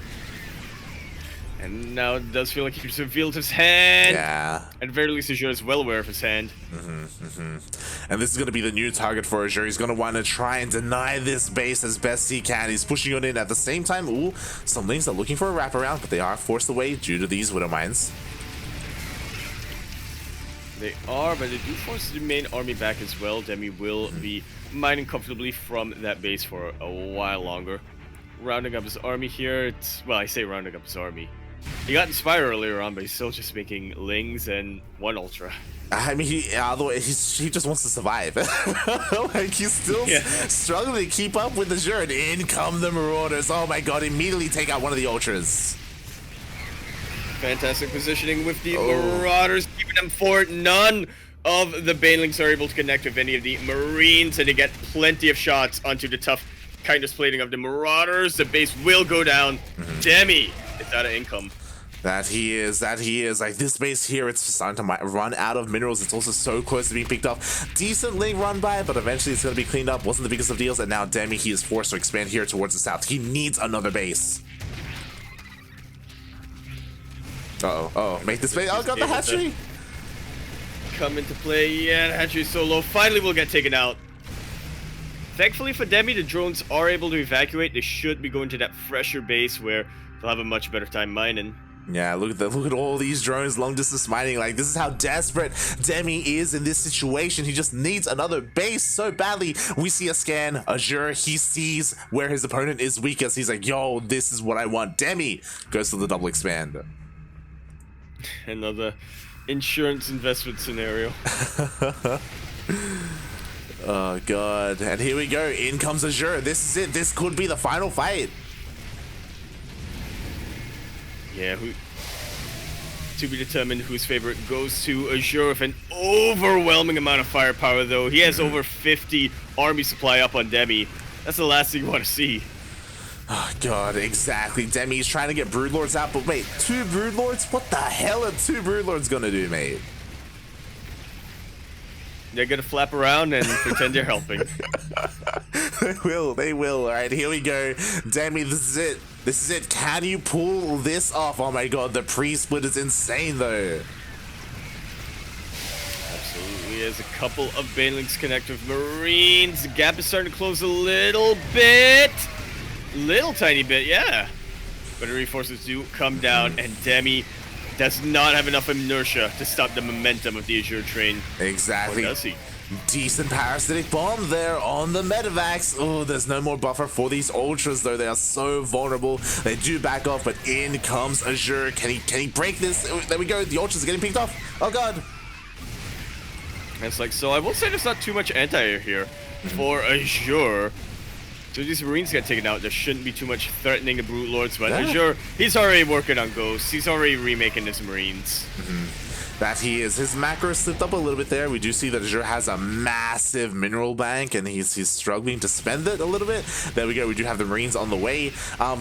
[SPEAKER 1] And now it does feel like he's revealed his hand.
[SPEAKER 2] Yeah.
[SPEAKER 1] At the very least, Azure is well aware of his hand.
[SPEAKER 2] And this is going to be the new target for Azure. He's going to want to try and deny this base as best he can. He's pushing it in at the same time. Ooh, some Lings are looking for a wraparound, but they are forced away due to these Widow Mines.
[SPEAKER 1] They are, but they do force the main army back as well. Demi will be mining comfortably from that base for a while longer. Rounding up his army here. Well, I say rounding up his army. He got inspired earlier on, but he's still just making Lings and one Ultra.
[SPEAKER 2] I mean, he just wants to survive. Like, he's still struggling to keep up with Azure. And in come the Marauders. Oh my God, immediately take out one of the Ultras.
[SPEAKER 1] Fantastic positioning with the Marauders, keeping them forward. None of the Banelings are able to connect with any of the Marines, and they get plenty of shots onto the tough kindness plating of the Marauders. The base will go down. Demi is out of income.
[SPEAKER 2] That he is. Like, this base here, it's starting to run out of minerals. It's also so close to being picked up. Decent Ling run by, but eventually it's going to be cleaned up. Wasn't the biggest of deals, and now Demi, he is forced to expand here towards the south. He needs another base. Uh-oh. Make this base. Oh, got the hatchery.
[SPEAKER 1] Come into play. Yeah, the hatchery is so low. Finally will get taken out. Thankfully for Demi, the drones are able to evacuate. They should be going to that fresher base where they'll have a much better time mining.
[SPEAKER 2] Yeah, look at all these drones, long distance mining. Like, this is how desperate Demi is in this situation. He just needs another base so badly. We see a scan. Azure, he sees where his opponent is weakest. He's like, yo, this is what I want. Demi goes to the double expand.
[SPEAKER 1] Another insurance investment scenario.
[SPEAKER 2] Oh god, and here we go, in comes Azure. This is it, this could be the final fight.
[SPEAKER 1] Yeah, to be determined whose favorite goes to Azure with an overwhelming amount of firepower, though. He has over 50 army supply up on Demi. That's the last thing you want to see.
[SPEAKER 2] Oh god, exactly. Demi's trying to get Broodlords out, but wait, 2 Broodlords? What the hell are 2 Broodlords gonna do, mate?
[SPEAKER 1] They're gonna flap around and pretend they're helping.
[SPEAKER 2] They will. Alright, here we go. Demi, this is it. This is it. Can you pull this off? Oh my god, the pre-split is insane though.
[SPEAKER 1] Absolutely. There's a couple of Banelings connect with Marines. The gap is starting to close a little bit. Little tiny bit, yeah. But the reinforcements do come down, and Demi does not have enough inertia to stop the momentum of the Azure train.
[SPEAKER 2] Exactly.
[SPEAKER 1] Or does he?
[SPEAKER 2] Decent parasitic bomb there on the medevacs. Oh, there's no more buffer for these ultras though. They are so vulnerable. They do back off, but in comes Azure. Can he break this? Oh, there we go. The ultras are getting picked off. Oh god.
[SPEAKER 1] It's like, so I will say there's not too much anti-air here for Azure. So these Marines get taken out. There shouldn't be too much threatening the Brute Lords, but Azure, he's already working on Ghosts. He's already remaking his Marines.
[SPEAKER 2] That he is. His macro slipped up a little bit there. We do see that Azure has a massive mineral bank, and he's struggling to spend it a little bit. There we go. We do have the Marines on the way.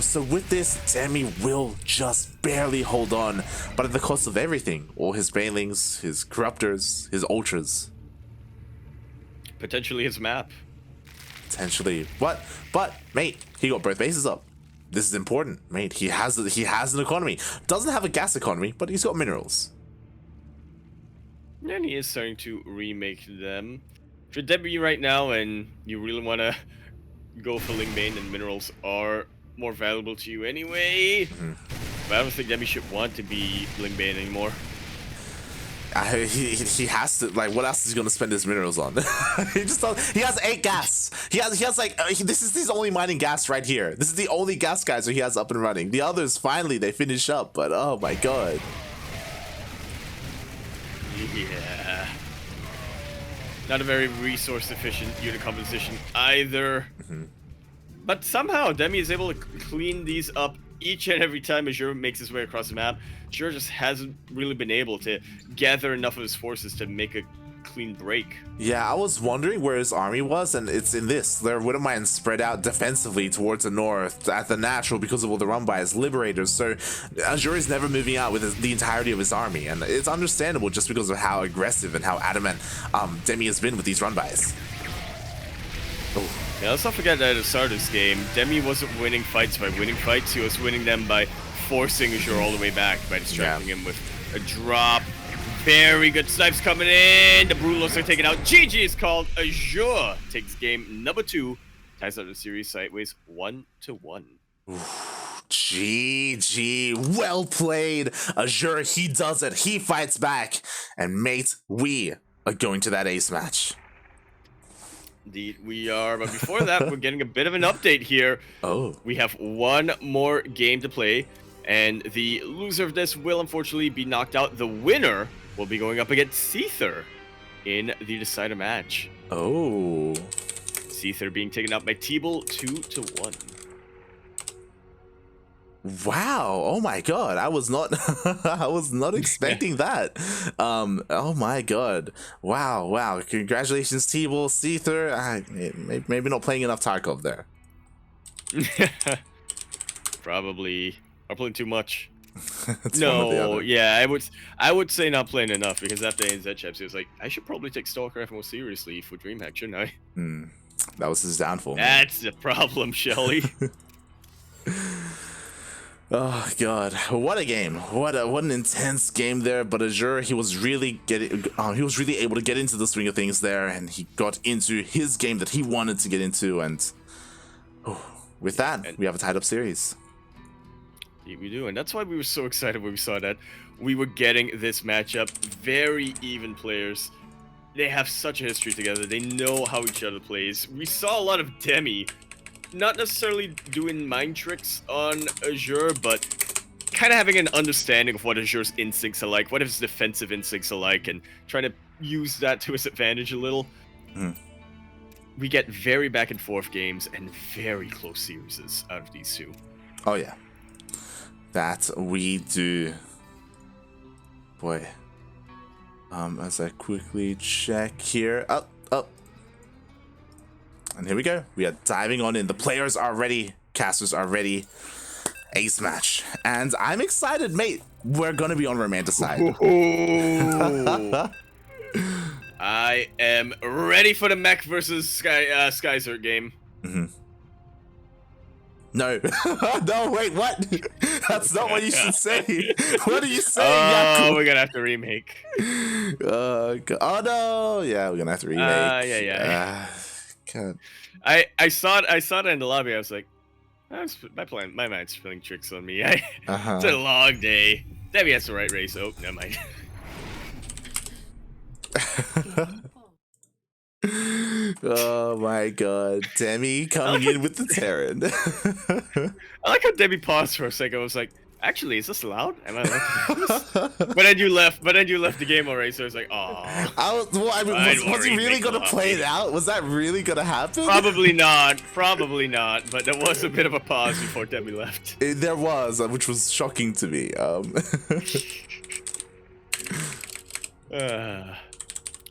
[SPEAKER 2] So with this, Demi will just barely hold on, but at the cost of everything. All his Banelings, his Corruptors, his Ultras.
[SPEAKER 1] Potentially his map.
[SPEAKER 2] Potentially. But mate, he got both bases up. This is important, mate. He has an economy. Doesn't have a gas economy, but he's got minerals.
[SPEAKER 1] And he is starting to remake them. If you're Demi right now and you really want to go for Lingbane, and minerals are more valuable to you anyway. But I don't think Demi should want to be Lingbane anymore.
[SPEAKER 2] He has to, like, what else is he gonna spend his minerals on? He has 8 gas. He has like this is his only mining gas right here. This is the only gas geyser he has up and running. The others finally they finish up, but oh my god.
[SPEAKER 1] Yeah. Not a very resource efficient unit composition either. But somehow Demi is able to clean these up each and every time Azure makes his way across the map. Azure just hasn't really been able to gather enough of his forces to make a clean break. Yeah,
[SPEAKER 2] I was wondering where his army was, and it's in this. Their Widowmine spread out defensively towards the north at the natural because of all the run by his liberators. So Azure is never moving out with the entirety of his army, and it's understandable just because of how aggressive and how adamant Demi has been with these run bys.
[SPEAKER 1] Yeah, let's not forget that at the start of this game, Demi wasn't winning fights by winning fights. He was winning them by forcing Azure all the way back, by distracting him with a drop. Very good snipes coming in. The Brutals are taken out. GG is called. Azure takes game number 2. Ties up the series sideways 1-1.
[SPEAKER 2] GG. Well played. Azure, he does it. He fights back. And mate, we are going to that ace match.
[SPEAKER 1] Indeed, we are. But before that, we're getting a bit of an update here. We have one more game to play, and the loser of this will unfortunately be knocked out. The winner will be going up against Seether in the decider match. Seether being taken out by Teeble 2-1.
[SPEAKER 2] Wow! Oh my god! I was not, I was not expecting that. Oh my god! Wow! Congratulations, Teeble, Seether. Maybe not playing enough Tarkov there.
[SPEAKER 1] Probably are playing too much. No, yeah, I would say not playing enough, because after ANZ Chaps, he was like, I should probably take StarCraft more seriously for DreamHack, shouldn't I?
[SPEAKER 2] That was his downfall.
[SPEAKER 1] That's the problem, Shelly.
[SPEAKER 2] Oh god, what a game! What an intense game there. But Azure, he was really able to get into the swing of things there, and he got into his game that he wanted to get into. And with that, we have a tied up series.
[SPEAKER 1] We do, and that's why we were so excited when we saw that we were getting this matchup. Very even players. They have such a history together. They know how each other plays. We saw a lot of Demi. Not necessarily doing mind tricks on Azure, but kind of having an understanding of what Azure's instincts are like, what his defensive instincts are like, and trying to use that to his advantage a little. we get very back and forth games and very close series out of these two.
[SPEAKER 2] Oh yeah, that we do. Boy, as I quickly check here, up, and here we go. We are diving on in. The players are ready, casters are ready. Ace match, and I'm excited, mate. We're gonna be on romanticide.
[SPEAKER 1] I am ready for the mech versus Skyzer game.
[SPEAKER 2] No, no, wait, what? That's not what you should say. What are you saying,
[SPEAKER 1] Oh,
[SPEAKER 2] Yaku?
[SPEAKER 1] we're gonna have to remake.
[SPEAKER 2] Oh no, yeah, we're gonna have to remake.
[SPEAKER 1] Yeah.
[SPEAKER 2] God.
[SPEAKER 1] I saw it in the lobby. I was like, my mind's playing tricks on me. It's a long day. Demi has the right race. Oh, never mind.
[SPEAKER 2] Oh my god, Demi coming in with the Terran.
[SPEAKER 1] I like how Demi paused for a second. I was like, actually, is this allowed? Am I allowed to do this? But then you left the game already, so I was like, oh.
[SPEAKER 2] Was he really gonna play it out? Was that really gonna happen?
[SPEAKER 1] Probably not, but there was a bit of a pause before Demi left.
[SPEAKER 2] There was, which was shocking to me.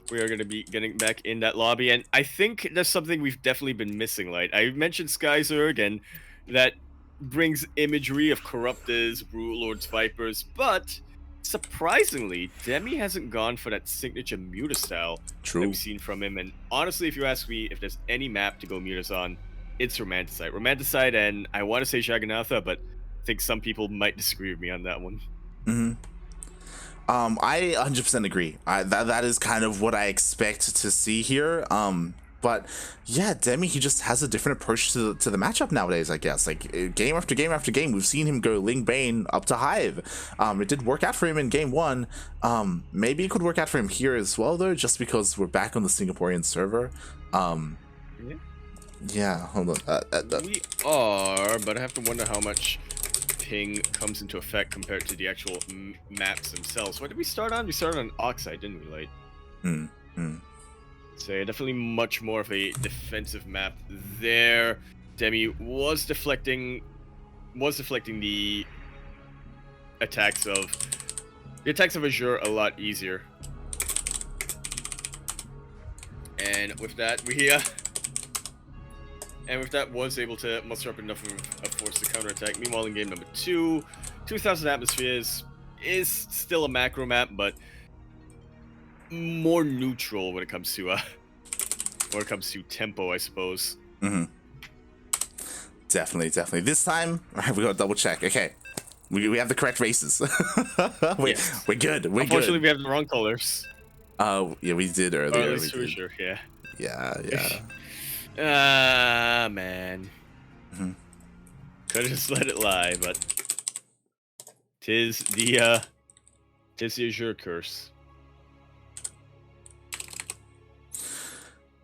[SPEAKER 1] We are going to be getting back in that lobby, and I think there's something we've definitely been missing, Light. I mentioned Skyzer again, that brings imagery of Corruptors, Brute Lords, Vipers, but surprisingly, Demi hasn't gone for that signature Muta style that we've seen from him, and honestly, if you ask me if there's any map to go Mutas on, it's Romanticide. Romanticide, and I want to say Shaganatha, but I think some people might disagree with me on that one.
[SPEAKER 2] I 100% agree. That is kind of what I expect to see here. But yeah, Demi, he just has a different approach to the matchup nowadays, I guess. Like game after game after game, we've seen him go Ling Bane up to Hive. It did work out for him in game 1. Maybe it could work out for him here as well, though, just because we're back on the Singaporean server. Yeah, hold on.
[SPEAKER 1] We are, but I have to wonder how much ping comes into effect compared to the actual maps themselves. What did we start on? We started on Oxide, didn't we, Light? So yeah, definitely much more of a defensive map there. Demi was deflecting the attacks of Azure a lot easier. And with that, was able to muster up enough of a force to counterattack. Meanwhile, in game number 2, 2,000 atmospheres is still a macro map, but more neutral when it comes to tempo, I suppose.
[SPEAKER 2] Definitely. This time, we gotta double check. Okay, we have the correct races. We're good.
[SPEAKER 1] Unfortunately, we have the wrong colors.
[SPEAKER 2] Yeah, we did earlier.
[SPEAKER 1] Or at least sure, yeah.
[SPEAKER 2] Yeah.
[SPEAKER 1] Man. Could've just let it lie, but tis the Azure curse.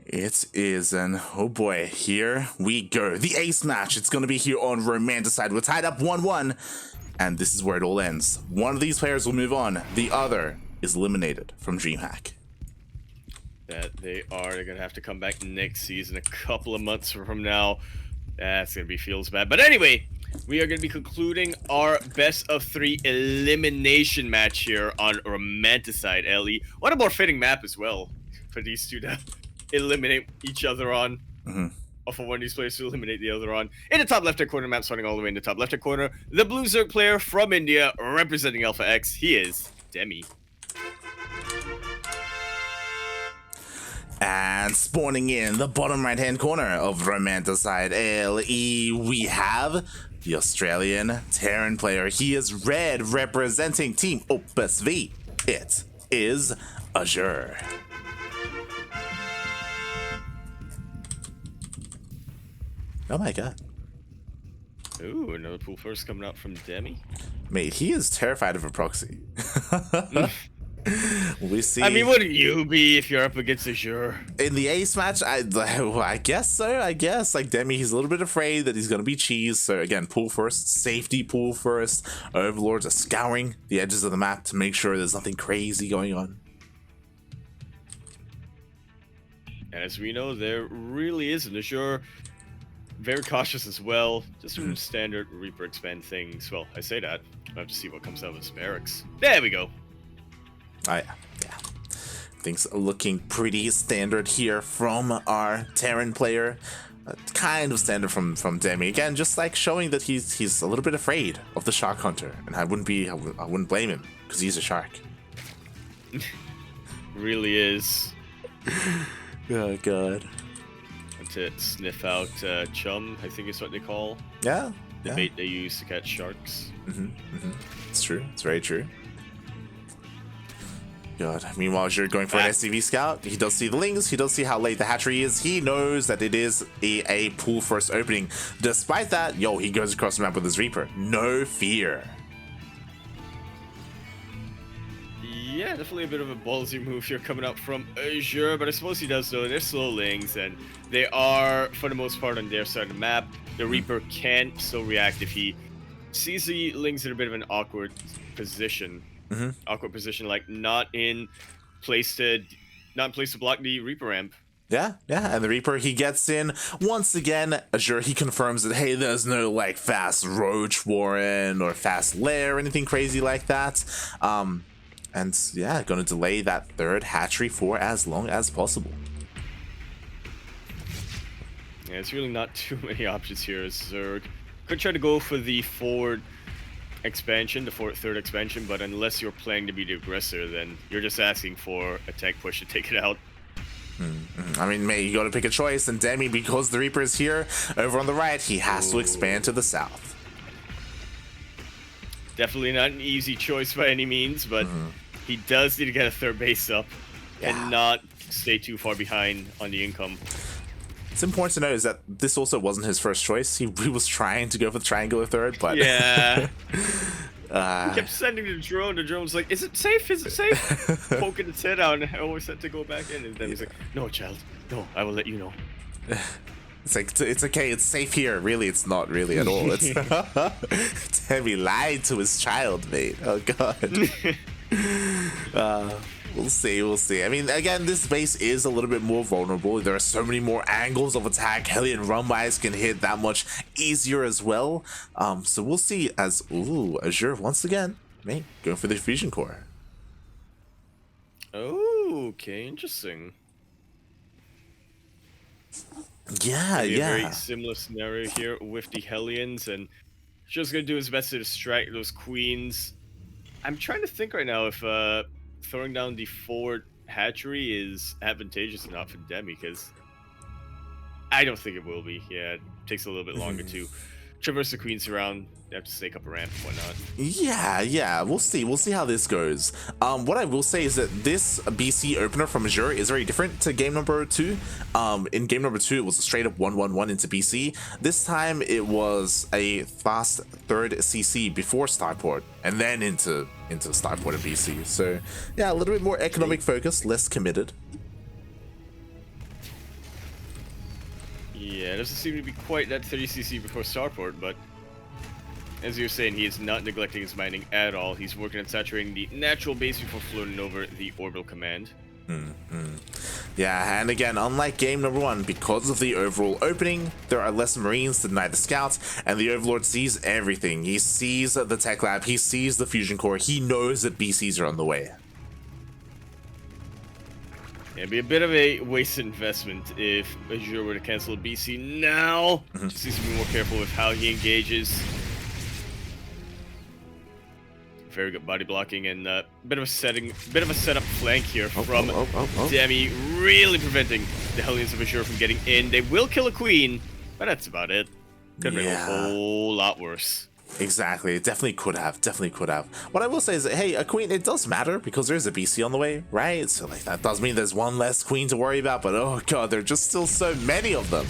[SPEAKER 2] It is, and oh boy, here we go. The ace match. It's gonna be here on Romanticide. We're tied up 1-1, and this is where it all ends. One of these players will move on. The other is eliminated from DreamHack.
[SPEAKER 1] That they're gonna have to come back next season, a couple of months from now. That's gonna be feels bad. But anyway, we are gonna be concluding our best of 3 elimination match here on Romanticide LE. What a more fitting map as well for these two to eliminate each other on. Or for one of these players to eliminate the other on. In the top left-hand corner map, starting all the way in the top left-hand corner, the Blue Zerg player from India, representing Alpha X. He is Demi.
[SPEAKER 2] And spawning in the bottom right-hand corner of Romanticide LE, we have the Australian Terran player. He is red, representing Team Opus V. It is Azure. Oh my god.
[SPEAKER 1] Ooh, another pool first coming out from Demi.
[SPEAKER 2] Mate, he is terrified of a proxy. We see.
[SPEAKER 1] I mean, wouldn't you be if you're up against Azure?
[SPEAKER 2] In the ace match, I guess so. I guess like Demi, he's a little bit afraid that he's gonna be cheesed. So again, pool first, safety pool first. Overlords are scouring the edges of the map to make sure there's nothing crazy going on.
[SPEAKER 1] And as we know, there really isn't. Azure very cautious as well, just from standard Reaper expand things. Well, I say that. I have to see what comes out of his barracks. There we go.
[SPEAKER 2] Oh, yeah. Things are looking pretty standard here from our Terran player. Kind of standard from Demi. Again, just like showing that he's a little bit afraid of the Shark Hunter. And I wouldn't blame him, because he's a shark.
[SPEAKER 1] Really is.
[SPEAKER 2] Oh, God.
[SPEAKER 1] To sniff out chum, I think is what they call
[SPEAKER 2] the
[SPEAKER 1] bait they use to catch sharks.
[SPEAKER 2] It's true. It's very true. God. Meanwhile, as you're going for an SCV scout, he does see the lings. He does see how late the hatchery is. He knows that it is a pool first opening. Despite that, he goes across the map with his Reaper. No fear.
[SPEAKER 1] Yeah, definitely a bit of a ballsy move here coming out from Azure, but I suppose he does know they're slow lings, and they are, for the most part, on their side of the map. The Reaper can still react if he sees the lings in a bit of an awkward position. Awkward position, like not in place to block the Reaper ramp.
[SPEAKER 2] Yeah, and the Reaper, he gets in. Once again, Azure, he confirms that, hey, there's no, like, fast Roach Warren or fast Lair or anything crazy like that. And yeah, going to delay that third hatchery for as long as possible.
[SPEAKER 1] Yeah, it's really not too many options here. Zerg could try to go for the forward expansion, the third expansion, but unless you're planning to be the aggressor, then you're just asking for a tech push to take it out.
[SPEAKER 2] I mean, mate, you got to pick a choice, and Demi, because the Reaper is here over on the right, he has to expand to the south.
[SPEAKER 1] Definitely not an easy choice by any means, but he does need to get a third base up and not stay too far behind on the income.
[SPEAKER 2] It's important to note is that this also wasn't his first choice. He was trying to go for the triangular third, but
[SPEAKER 1] yeah. He kept sending the drone. The drone was like, "Is it safe? Is it safe?" Poking its head out, and I always had to go back in. And then he's like, "No, child, no, I will let you know."
[SPEAKER 2] It's like, it's okay, it's safe here. Really, it's not really at all. It's Demi lied to his child, mate. Oh, God. We'll see. I mean, again, this base is a little bit more vulnerable. There are so many more angles of attack. Hellion Rumwise can hit that much easier as well. So we'll see as, Azure, once again, mate, going for the fusion core.
[SPEAKER 1] Oh, okay, interesting.
[SPEAKER 2] Yeah.
[SPEAKER 1] A very similar scenario here with the Hellions, and just gonna do his best to distract those queens. I'm trying to think right now if throwing down the forward hatchery is advantageous enough for Demi, because I don't think it will be. Yeah, it takes a little bit longer to traverse the queens around. They have to stake up a ramp and whatnot.
[SPEAKER 2] Yeah, we'll see how this goes. What I will say is that this BC opener from Azure is very different to game number 2. In game number 2, it was a straight up 1-1-1 into BC. This time it was a fast third CC before Starport and then into Starport and BC. So yeah, a little bit more economic focus, less committed.
[SPEAKER 1] Yeah, it doesn't seem to be quite that 30cc before Starport, but as you're saying, he is not neglecting his mining at all. He's working on saturating the natural base before floating over the orbital command.
[SPEAKER 2] Yeah, and again, unlike game number 1, because of the overall opening, there are less Marines to deny the scouts, and the Overlord sees everything. He sees the tech lab, he sees the fusion core, he knows that BCs are on the way.
[SPEAKER 1] It'd be a bit of a wasted investment if Azure were to cancel BC now. Just needs to be more careful with how he engages. Very good body blocking and bit of a setup flank here from Demi, really preventing the Hellions of Azure from getting in. They will kill a queen, but that's about it. Could have been a whole lot worse.
[SPEAKER 2] Exactly, it definitely could have. What I will say is that, hey, a queen, it does matter because there's a BC on the way, right? So like that does mean there's one less queen to worry about, but oh god, there are just still so many of them.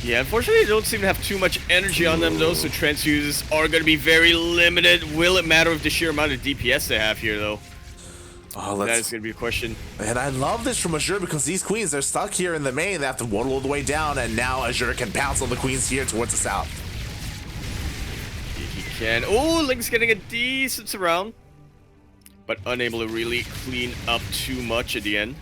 [SPEAKER 1] Yeah, unfortunately, they don't seem to have too much energy on them, though, so transfuses are going to be very limited. Will it matter with the sheer amount of DPS they have here, though? That is going to be a question.
[SPEAKER 2] And I love this from Azure because these queens, they're stuck here in the main. They have to waddle all the way down, and now Azure can pounce on the queens here towards the south.
[SPEAKER 1] He can. Oh, Link's getting a decent surround. but unable to really clean up too much at the end.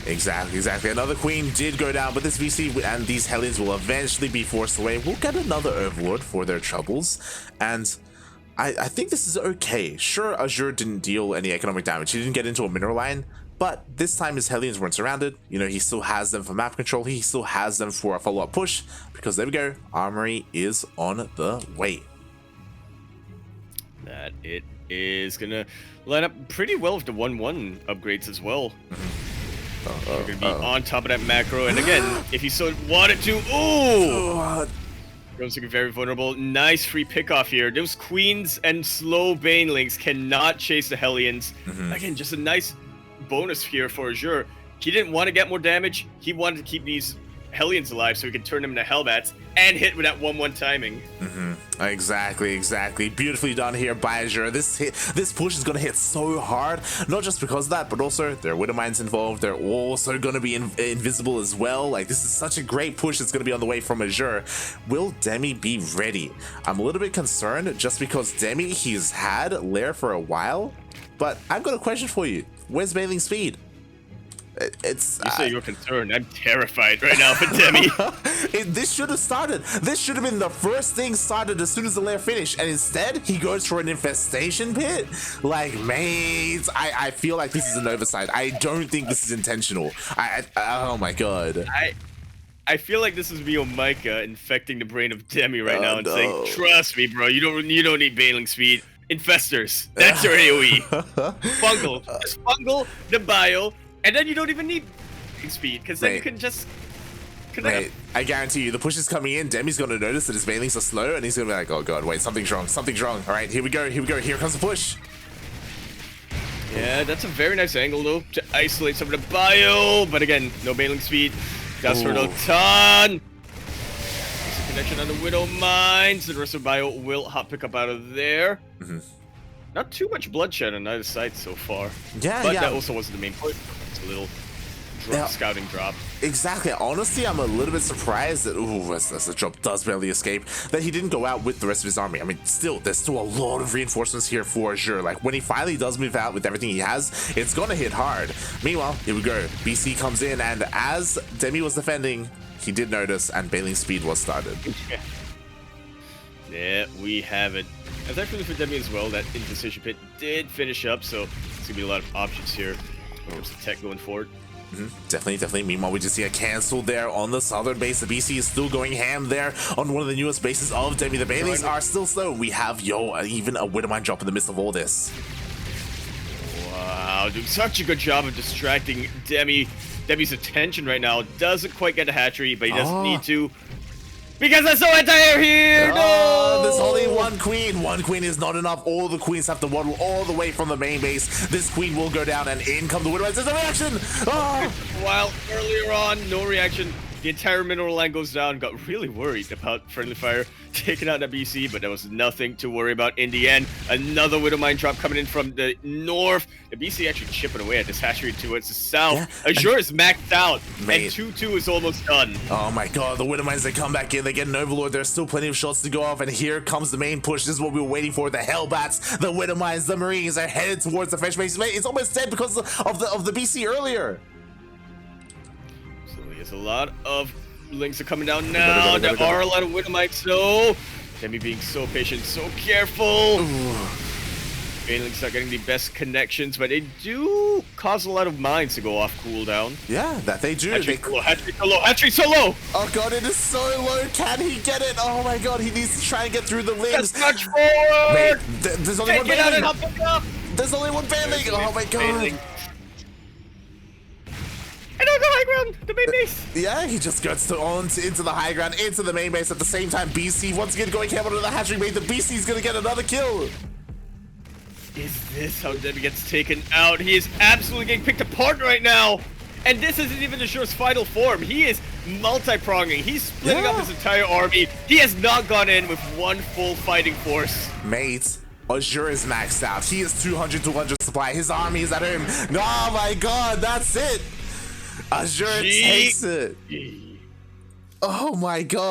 [SPEAKER 2] Exactly. Another queen did go down, but this VC and these Hellions will eventually be forced away. We'll get another Overlord for their troubles, and I think this is okay. Sure, Azure didn't deal any economic damage. He didn't get into a mineral line, but this time his Hellions weren't surrounded. You know, he still has them for map control. He still has them for a follow-up push, because there we go. Armory is on the way.
[SPEAKER 1] That it is gonna line up pretty well with the 1-1 upgrades as well. You're gonna be on top of that macro, and again, if you so wanted to, Drone's looking very vulnerable. Nice free pickoff here. Those queens and slow banelings cannot chase the Hellions. Again, just a nice bonus here for Azure. He didn't want to get more damage. He wanted to keep these Hellions alive so he could turn them into Hellbats and hit with that 1-1 timing.
[SPEAKER 2] Exactly. Beautifully done here by Azure. This push is going to hit so hard, not just because of that, but also there are Widow Mines involved. They're also going to be invisible as well. Like, this is such a great push that's going to be on the way from Azure. Will Demi be ready? I'm a little bit concerned just because Demi, he's had Lair for a while, but I've got a question for you. Where's Bailing's speed?
[SPEAKER 1] You say you're concerned. I'm terrified right now for Demi.
[SPEAKER 2] This should have started. This should have been the first thing started as soon as the lair finished, and instead he goes for an infestation pit. Like, mate, I feel like this is an oversight. I don't think this is intentional. Oh my god.
[SPEAKER 1] I feel like this is Micah infecting the brain of Demi right now and saying, "Trust me, bro. You don't need Bailing speed. Infestors. That's your AOE. Fungal. Just fungal the bio." And then you don't even need speed, because then you can just connect.
[SPEAKER 2] I guarantee you, the push is coming in. Demi's going to notice that his Bailings are slow, and he's going to be like, oh god, wait, something's wrong. All right, here we go. Here comes the push.
[SPEAKER 1] Yeah, that's a very nice angle, though, to isolate some of the bio. But again, no Bailing speed. Does hurt a ton. There's a connection on the Widow Mines. The rest of the bio will hot pick up out of there. Not too much bloodshed on either side so far. But that also wasn't the main point. It's a little scouting drop.
[SPEAKER 2] Exactly. Honestly, I'm a little bit surprised that, as the drop does barely escape, that he didn't go out with the rest of his army. I mean, there's still a lot of reinforcements here for Azure. Like, when he finally does move out with everything he has, it's gonna hit hard. Meanwhile, here we go. BC comes in, and as Demi was defending, he did notice, and Bailing's speed was started.
[SPEAKER 1] Yeah, we have it. And thankfully for Demi as well, that infestation pit did finish up, so there's gonna be a lot of options here. There's the tech going forward.
[SPEAKER 2] Definitely. Meanwhile, we just see a cancel there on the southern base. The BC is still going ham there on one of the newest bases of Demi. The Baileys are still slow. We have, even a Widowmine drop in the midst of all this.
[SPEAKER 1] Wow, doing such a good job of distracting Demi. Demi's attention right now doesn't quite get a hatchery, but he doesn't need to. Because there's no anti-air here! No!
[SPEAKER 2] There's only one queen. One queen is not enough. All the queens have to waddle all the way from the main base. This queen will go down, and in come the Widow. There's a reaction!
[SPEAKER 1] While earlier on, no reaction. The entire mineral line goes down. Got really worried about friendly fire taking out the BC, but there was nothing to worry about in the end. Another Widow Mine drop coming in from the north. The BC actually chipping away at this hatchery towards the south. Azure is maxed out, and 2-2 is almost done.
[SPEAKER 2] Oh my god, the Widow Mines, they come back in, they get an Overlord. There's still plenty of shots to go off, and here comes the main push. This is what we were waiting for. The Hellbats, the Widow Mines, the Marines are headed towards the fresh base. It's almost dead because of the BC earlier.
[SPEAKER 1] So there's a lot of links are coming down now. There are a lot of Widow Mines, though. Demi being so patient, so careful. Banelings are getting the best connections, but they do cause a lot of mines to go off cooldown.
[SPEAKER 2] Yeah, that they do.
[SPEAKER 1] Hatchery solo!
[SPEAKER 2] Oh god, it is so low. Can he get it? Oh my god, he needs to try and get through the links.
[SPEAKER 1] That's much forward!
[SPEAKER 2] Wait, there's only one Bailing. There's only one Bailing. Oh my god.
[SPEAKER 1] And on the high ground, the main base.
[SPEAKER 2] Yeah, he just gets into the high ground, into the main base at the same time. BC once again going ham onto the hatchery mate. The BC is gonna get another kill.
[SPEAKER 1] Is this how Demi gets taken out? He is absolutely getting picked apart right now. And this isn't even Azure's final form. He is multi-pronging. He's splitting up his entire army. He has not gone in with one full fighting force.
[SPEAKER 2] Mate, Azure is maxed out. He is 200 supply. His army is at him. Oh my god, that's it. Azure takes it. Oh my god.